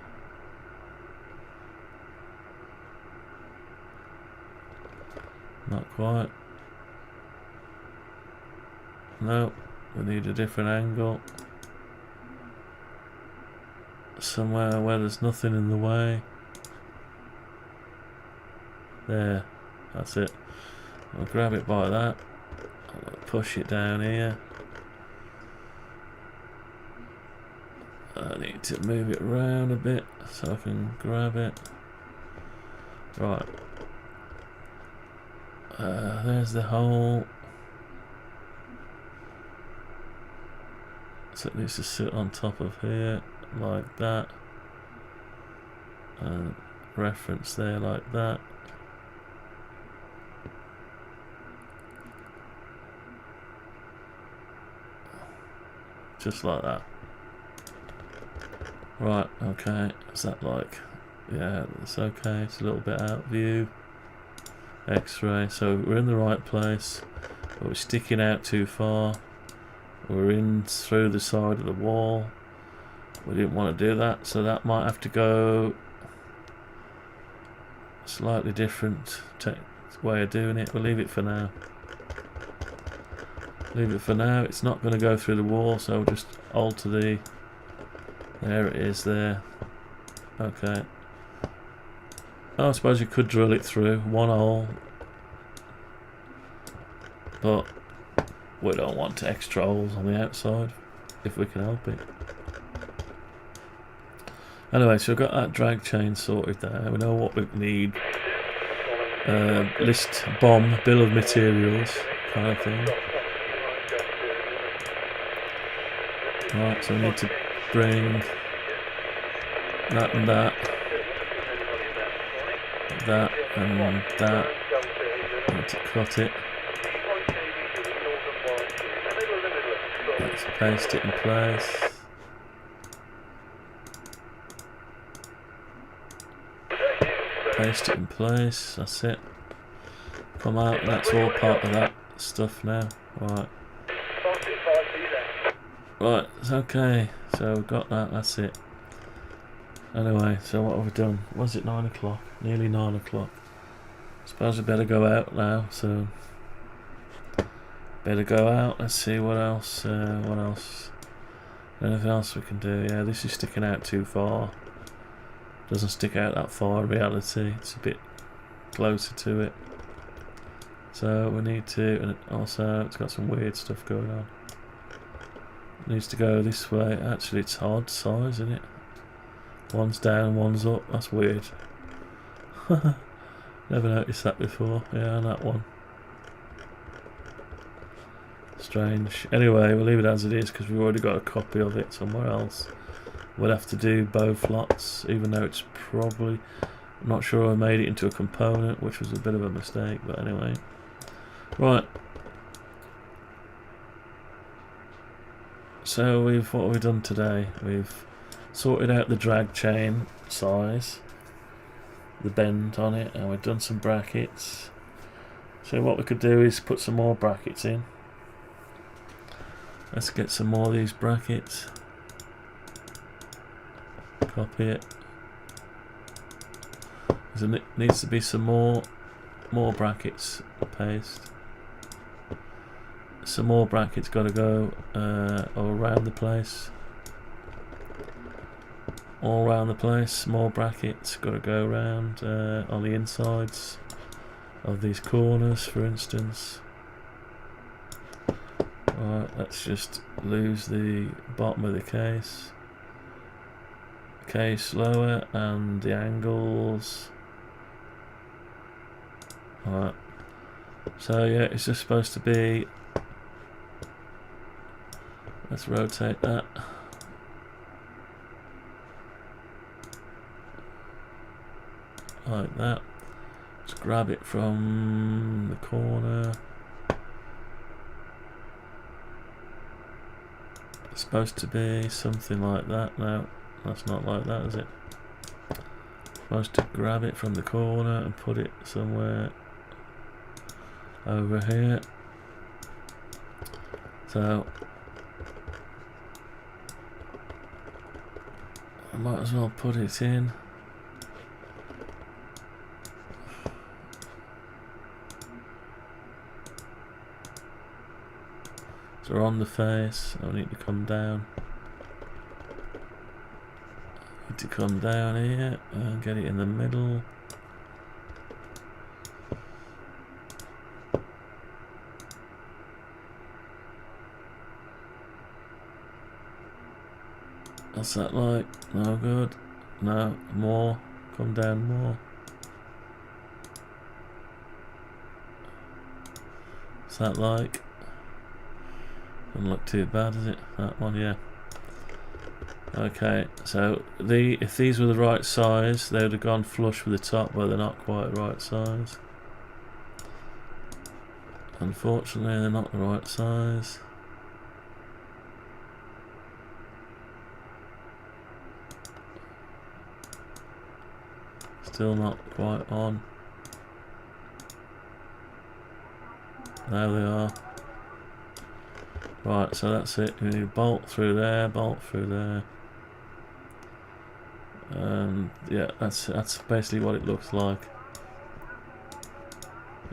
Not quite. No, we need a different angle. Somewhere where there's nothing in the way. There, that's it. I'll grab it by that. I'll push it down here. I need to move it around a bit so I can grab it. Right. There's the hole. So it needs to sit on top of here, like that. And reference there, like that. Just like that. Right, okay. Is that like... Yeah, it's okay. It's a little bit out of view. X-ray. So we're in the right place. But we're sticking out too far. We're in through the side of the wall. We didn't want to do that, so that might have to go slightly different way of doing it. We'll leave it for now. Leave it for now. It's not going to go through the wall, so we'll just alter the... There it is there. Okay. Oh, I suppose you could drill it through one hole. But we don't want extra holes on the outside if we can help it. Anyway, so we've got that drag chain sorted there. We know what we need. List BOM, bill of materials kind of thing. Right, so we need to bring that and that. That and that. I need to cut it. Let's paste it in place. Paste it in place, that's it. Come out, that's all part of that stuff now. Right. Right, it's okay. So we've got that, that's it. Anyway, so what have we done? Was it 9 o'clock? Nearly 9 o'clock. Suppose we better go out now, so... Better go out, let's see what else, anything else we can do. Yeah, this is sticking out too far. Doesn't stick out that far in reality, it's a bit closer to it. So we need to, and also it's got some weird stuff going on. It needs to go this way. Actually it's odd size, isn't it? One's down, one's up, that's weird. Never noticed that before, yeah, on that one. Strange. Anyway, we'll leave it as it is because we've already got a copy of it somewhere else. We'll have to do both lots, even though it's probably... I'm not sure I made it into a component, which was a bit of a mistake, but anyway. Right. So what have we done today? We've sorted out the drag chain size, the bend on it, and we've done some brackets. So what we could do is put some more brackets in. Let's get some more of these brackets. Copy it. There needs to be some more brackets. Paste. Some more brackets got to go all around the place. All around the place. More brackets got to go around on the insides of these corners, for instance. Right, let's just lose the bottom of the case. Case lower and the angles. Right. So yeah, it's just supposed to be. Let's rotate that. Like that. Let's grab it from the corner. It's supposed to be something like that. No, that's not like that, is it? Supposed to grab it from the corner and put it somewhere over here. So I might as well put it in. So we're on the face. I need to come down. Need to come down here and get it in the middle. What's that like? No good. No, more. Come down more. What's that like? Doesn't look too bad, is it? That one, yeah. Okay, so if these were the right size, they would have gone flush with the top, but they're not quite right size. Unfortunately, they're not the right size. Still not quite on. There they are. Right, so that's it. You need a bolt through there, bolt through there. And yeah, that's basically what it looks like.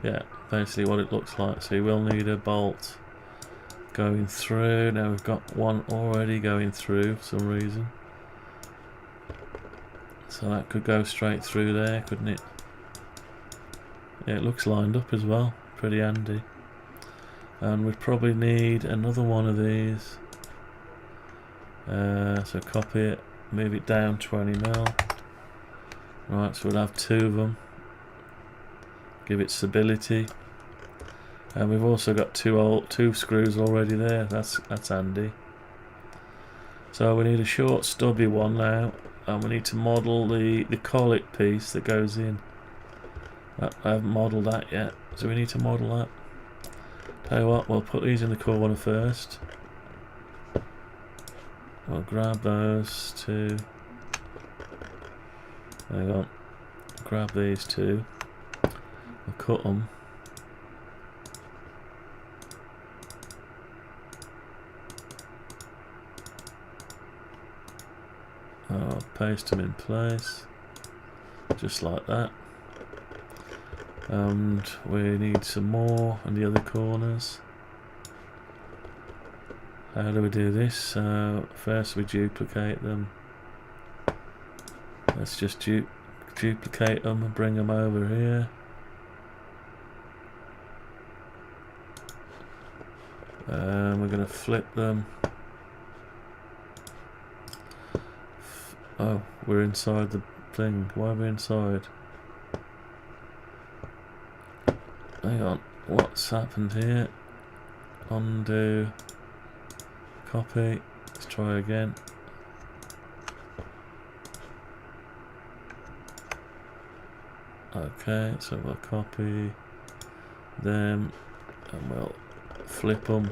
Yeah, basically what it looks like. So you will need a bolt going through. Now we've got one already going through for some reason. So that could go straight through there, couldn't it? Yeah, it looks lined up as well. Pretty handy. And we'd probably need another one of these. So copy it, move it down 20mm. Right, so we'll have two of them. Give it stability. And we've also got two screws already there. That's handy. So we need a short stubby one now, and we need to model the collet piece that goes in. I haven't modelled that yet, so we need to model that. Tell you what, we'll put these in the corner first. We'll grab those two. Hang on. Grab these two. We'll cut them. I'll paste them in place. Just like that. And we need some more on the other corners. How do we do this? First we duplicate them. Let's just duplicate them and bring them over here. We're going to flip them. Oh, we're inside the thing. Why are we inside? Hang on, what's happened here? Undo. Copy. Let's try again. Okay, so we'll copy them and we'll flip them.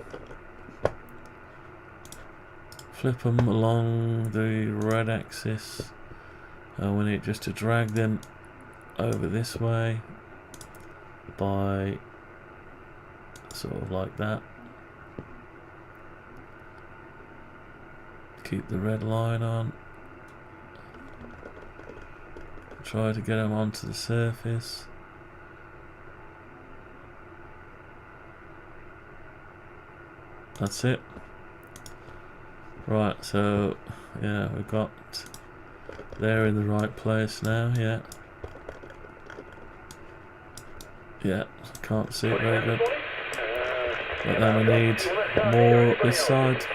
Flip them along the red axis. And we need just to drag them over this way by sort of like that. Keep the red line on. Try to get them onto the surface. That's it. Right, so yeah, we've got they're in the right place now, yeah. Yeah, can't see it very good. But then we need more up this side.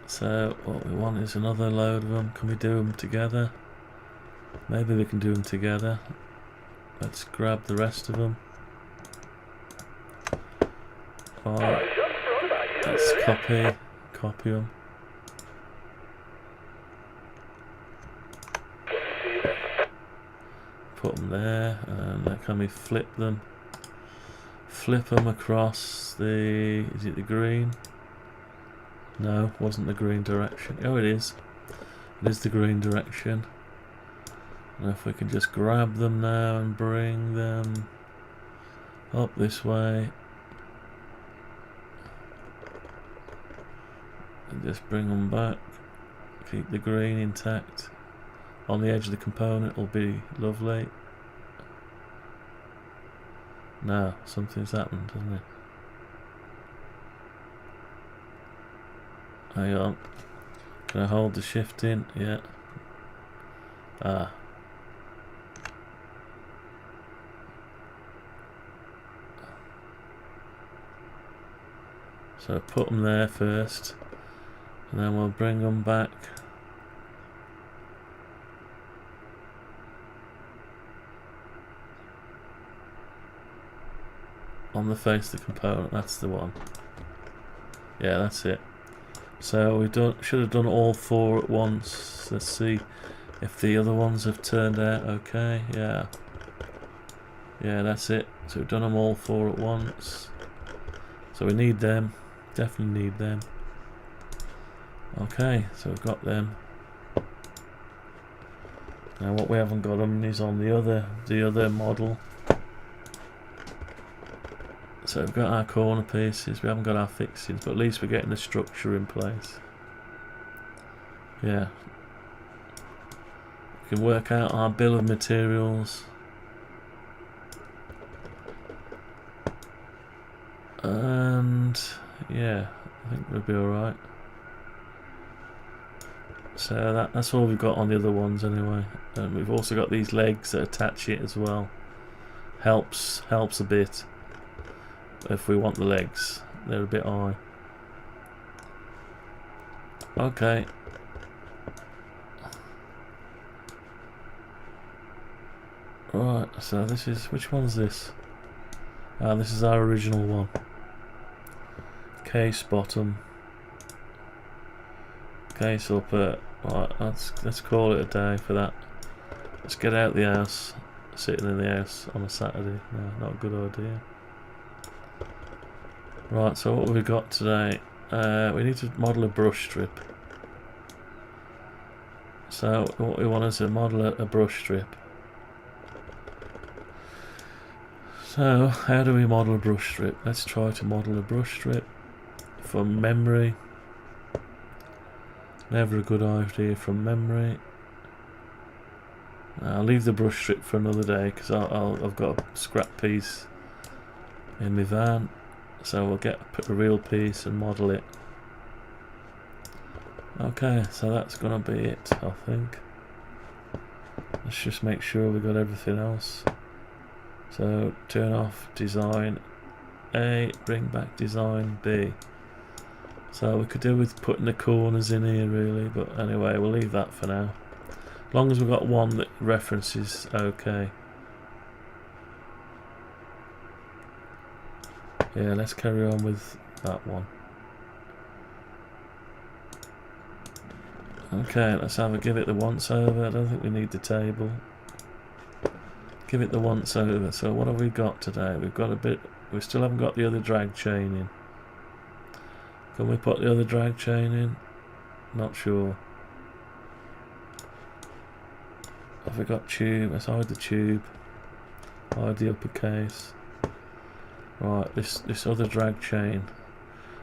So what we want is another load of them. Can we do them together? Maybe we can do them together. Let's grab the rest of them. Alright, let's copy them. Put them there, and then can we flip them? Flip them across the... is it the green? No, wasn't the green direction. Oh, it is. It is the green direction. And if we can just grab them now and bring them up this way. And just bring them back. Keep the green intact. On the edge of the component will be lovely. No, something's happened, hasn't it? Hang on. Can I hold the shift in? Yeah. Ah. So put them there first, and then we'll bring them back. On the face of the component, that's the one. Yeah, that's it. So we should have done all four at once. Let's see if the other ones have turned out okay. Yeah. Yeah, that's it. So we've done them all four at once. So we need them. Definitely need them. Okay, so we've got them. Now what we haven't got them is on the other model. So we've got our corner pieces, we haven't got our fixings, but at least we're getting the structure in place. Yeah. We can work out our bill of materials. And yeah, I think we'll be alright. So that's all we've got on the other ones anyway. And we've also got these legs that attach it as well. Helps a bit. If we want the legs, they're a bit high. Okay. Right, so this is, which one's this? This is our original one. Case bottom. Case upper. Right, let's call it a day for that. Let's get out the house. Sitting in the house on a Saturday. No, not a good idea. Right, so what have we got today? We need to model a brush strip. So what we want is to model a brush strip. So how do we model a brush strip? Let's try to model a brush strip from memory. Never a good idea from memory. I'll leave the brush strip for another day because I've got a scrap piece in my van. So we'll get a real piece and model it. Okay, so that's gonna be it, I think. Let's just make sure we got everything else. So turn off design A, bring back design B. So we could do with putting the corners in here really, but anyway, we'll leave that for now. As long as we've got one that references okay. Yeah, let's carry on with that one. Okay, let's give it the once over. I don't think we need the table. Give it the once over. So what have we got today? We've got a bit. We still haven't got the other drag chain in. Can we put the other drag chain in? Not sure. Have we got tube? Let's hide the tube. Hide the uppercase. Right, this other drag chain.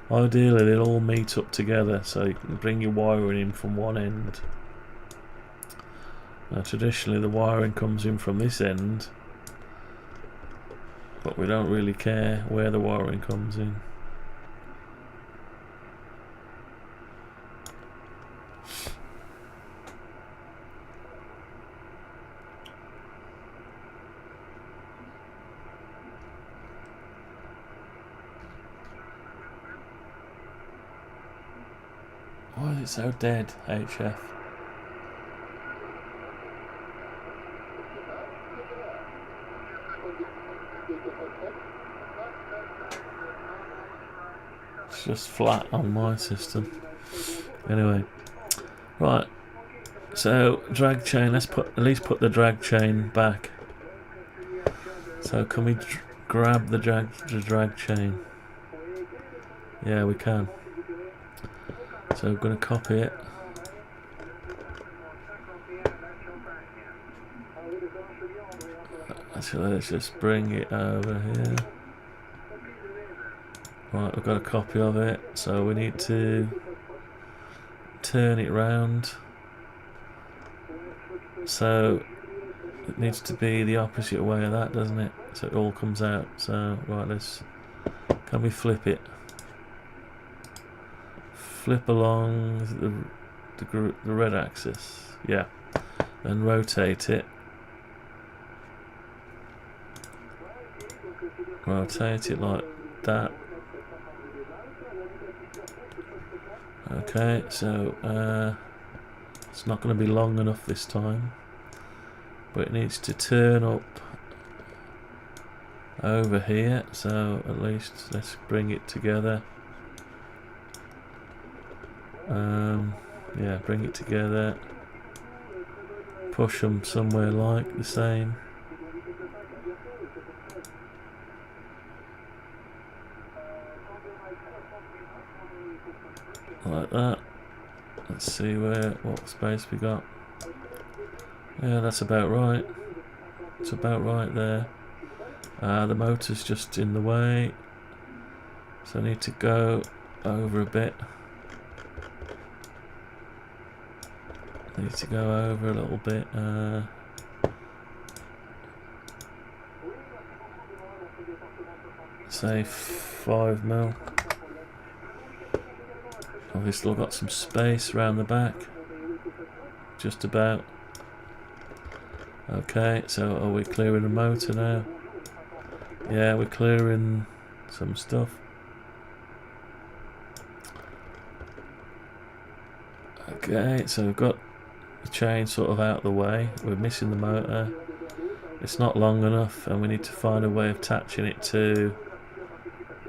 Ideally they'll all meet up together so you can bring your wiring in from one end. Now traditionally the wiring comes in from this end, but we don't really care where the wiring comes in. Why is it so dead, HF? It's just flat on my system. Anyway, right. So drag chain. Let's at least put the drag chain back. So can we grab the drag chain? Yeah, we can. So I'm going to copy it. Actually, let's just bring it over here. Right, we've got a copy of it, so we need to turn it round. So it needs to be the opposite way of that, doesn't it? So it all comes out. So right, can we flip it? Flip along the red axis, yeah, and rotate it. Rotate it like that. Okay, so it's not going to be long enough this time, but it needs to turn up over here. So at least let's bring it together. Yeah, bring it together. Push them somewhere like the same. Like that. Let's see what space we got. Yeah, that's about right. It's about right there. The motor's just in the way, so I need to go over a bit. Need to go over a little bit. Say 5 mil. Obviously I've got some space around the back. Just about. Okay, so are we clearing the motor now? Yeah, we're clearing some stuff. Okay, so we've got the chain sort of out of the way. We're missing the motor. It's not long enough, and we need to find a way of attaching it to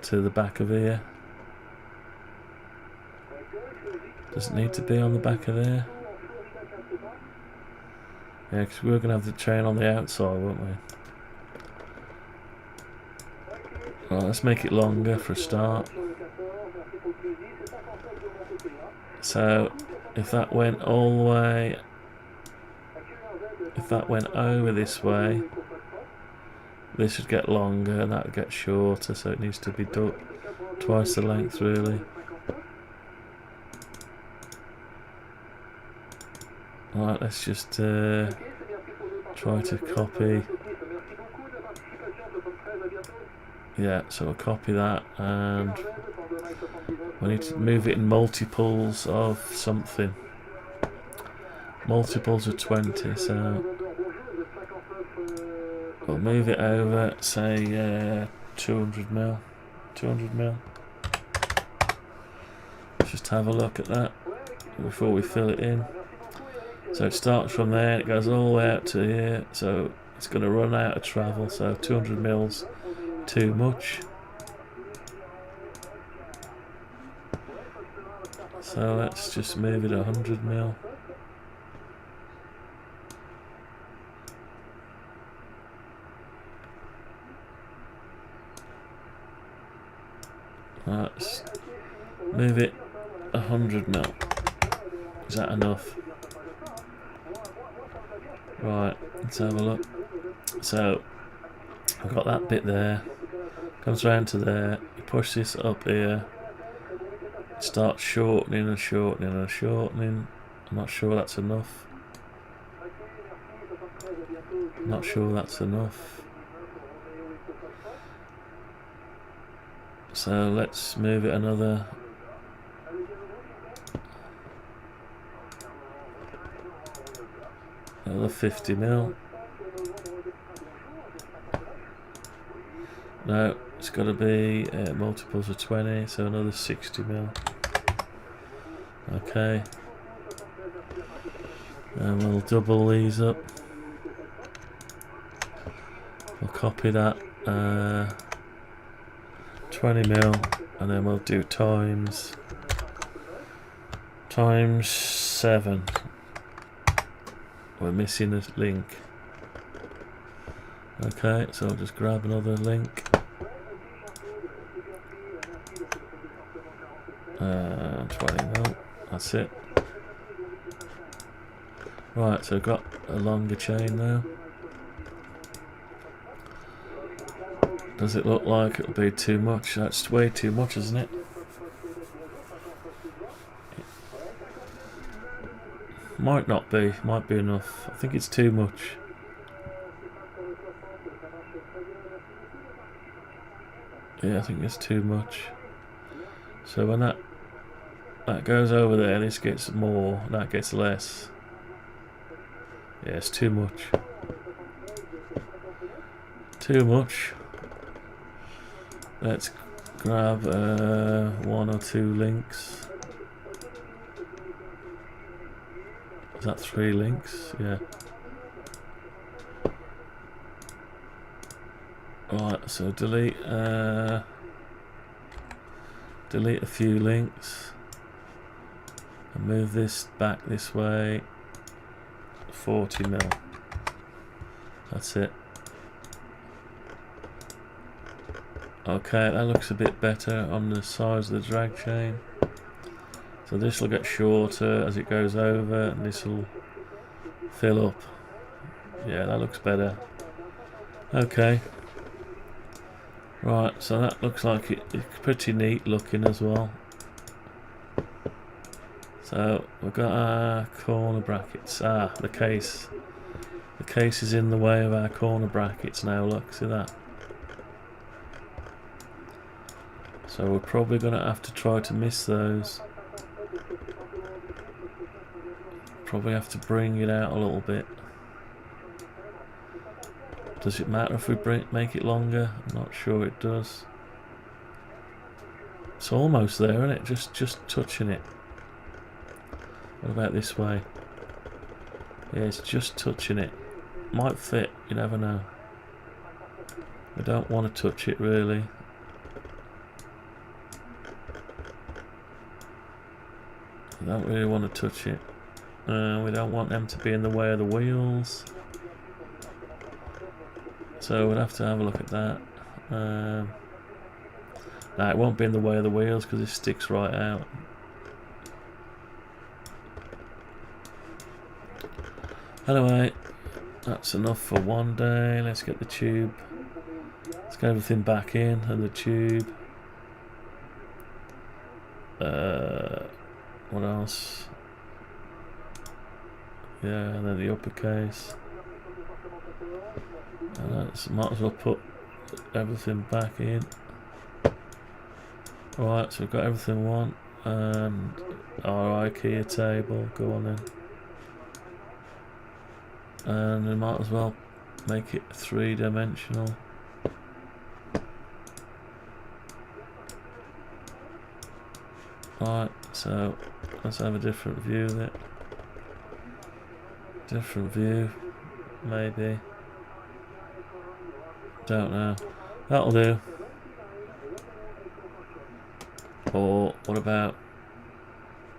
the back of here. Does it need to be on the back of there? Yeah, because we're going to have the chain on the outside, won't we? Right, let's make it longer for a start. So, if that went all the way, if that went over this way, this would get longer and that would get shorter, so it needs to be twice the length really. Right, let's just try to copy. Yeah, so we'll copy that, and we need to move it in multiples of something. Multiples of 20, so we'll move it over, say 200 mil. 200 mil. Let's just have a look at that before we fill it in. So it starts from there and it goes all the way out to here, so it's going to run out of travel, so 200 mils too much. So let's just move it 100 mil. Let's move it 100 mil. Is that enough? Right, let's have a look. So I've got that bit there, comes round to there, you push this up here, it starts shortening and shortening and shortening. I'm not sure that's enough. Not sure that's enough. So let's move it another 50 mil. No, it's got to be multiples of 20, so another 60 mil. Okay. And we'll double these up. We'll copy that 20mm, and then we'll do times 7. We're missing a link. Okay, so I'll just grab another link. 20mm, that's it. Right, so I've got a longer chain now. Does it look like it'll be too much? That's way too much, isn't it? Might not be, might be enough. I think it's too much. Yeah, I think it's too much. So when that goes over there, this gets more, that gets less. Yeah, it's too much. Too much. Let's grab 1 or 2 links. Is that 3 links? Yeah. Right, so delete a few links and move this back this way 40mm. That's it. Okay, that looks a bit better on the size of the drag chain. So this will get shorter as it goes over, and this will fill up. Yeah, that looks better. Okay. Right, so that looks like it's pretty neat looking as well. So we've got our corner brackets. The case. The case is in the way of our corner brackets now, look, see that? So we're probably going to have to try to miss those. Probably have to bring it out a little bit. Does it matter if we make it longer? I'm not sure it does. It's almost there, isn't it? Just touching it. What about this way? Yeah, it's just touching it. Might fit, you never know. We don't want to touch it really. We don't really want to touch it. We don't want them to be in the way of the wheels. So we'll have to have a look at that. No, it won't be in the way of the wheels because it sticks right out. Anyway, that's enough for one day. Let's get the tube. Let's get everything back in and the tube. What else? Yeah, and then the uppercase. Might as well put everything back in. Alright, so we've got everything we want. And our IKEA table, go on then. And we might as well make it 3-dimensional. Right, so let's have a different view of it. Different view, maybe. Don't know. That'll do. Or what about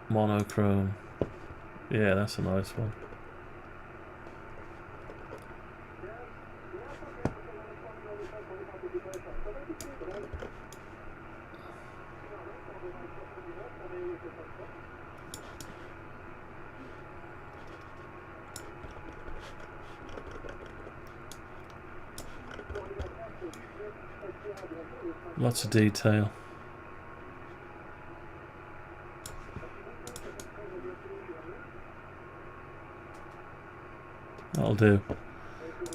monochrome? Yeah, that's a nice one. Lots of detail. That'll do.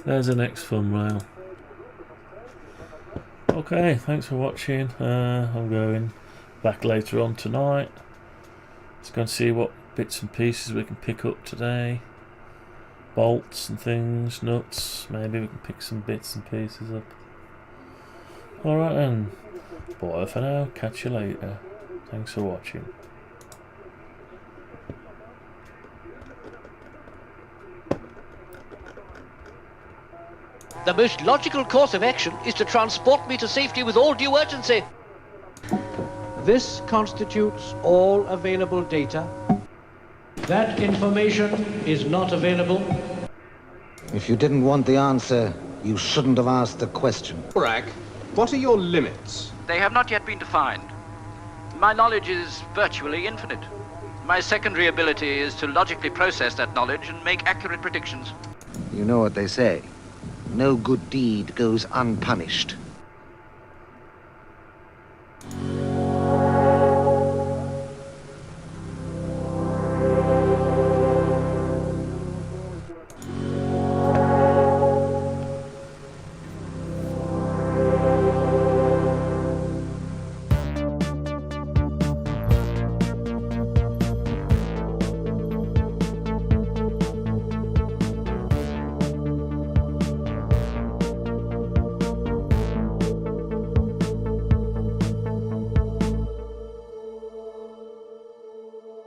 There's the next thumbnail. Okay, thanks for watching. I'm going back later on tonight. Let's go and see what bits and pieces we can pick up today. Bolts and things, nuts. Maybe we can pick some bits and pieces up. Alright then. Bye for now. Catch you later. Thanks for watching. The most logical course of action is to transport me to safety with all due urgency. This constitutes all available data. That information is not available. If you didn't want the answer, you shouldn't have asked the question. Borak, what are your limits? They have not yet been defined. My knowledge is virtually infinite. My secondary ability is to logically process that knowledge and make accurate predictions. You know what they say. No good deed goes unpunished.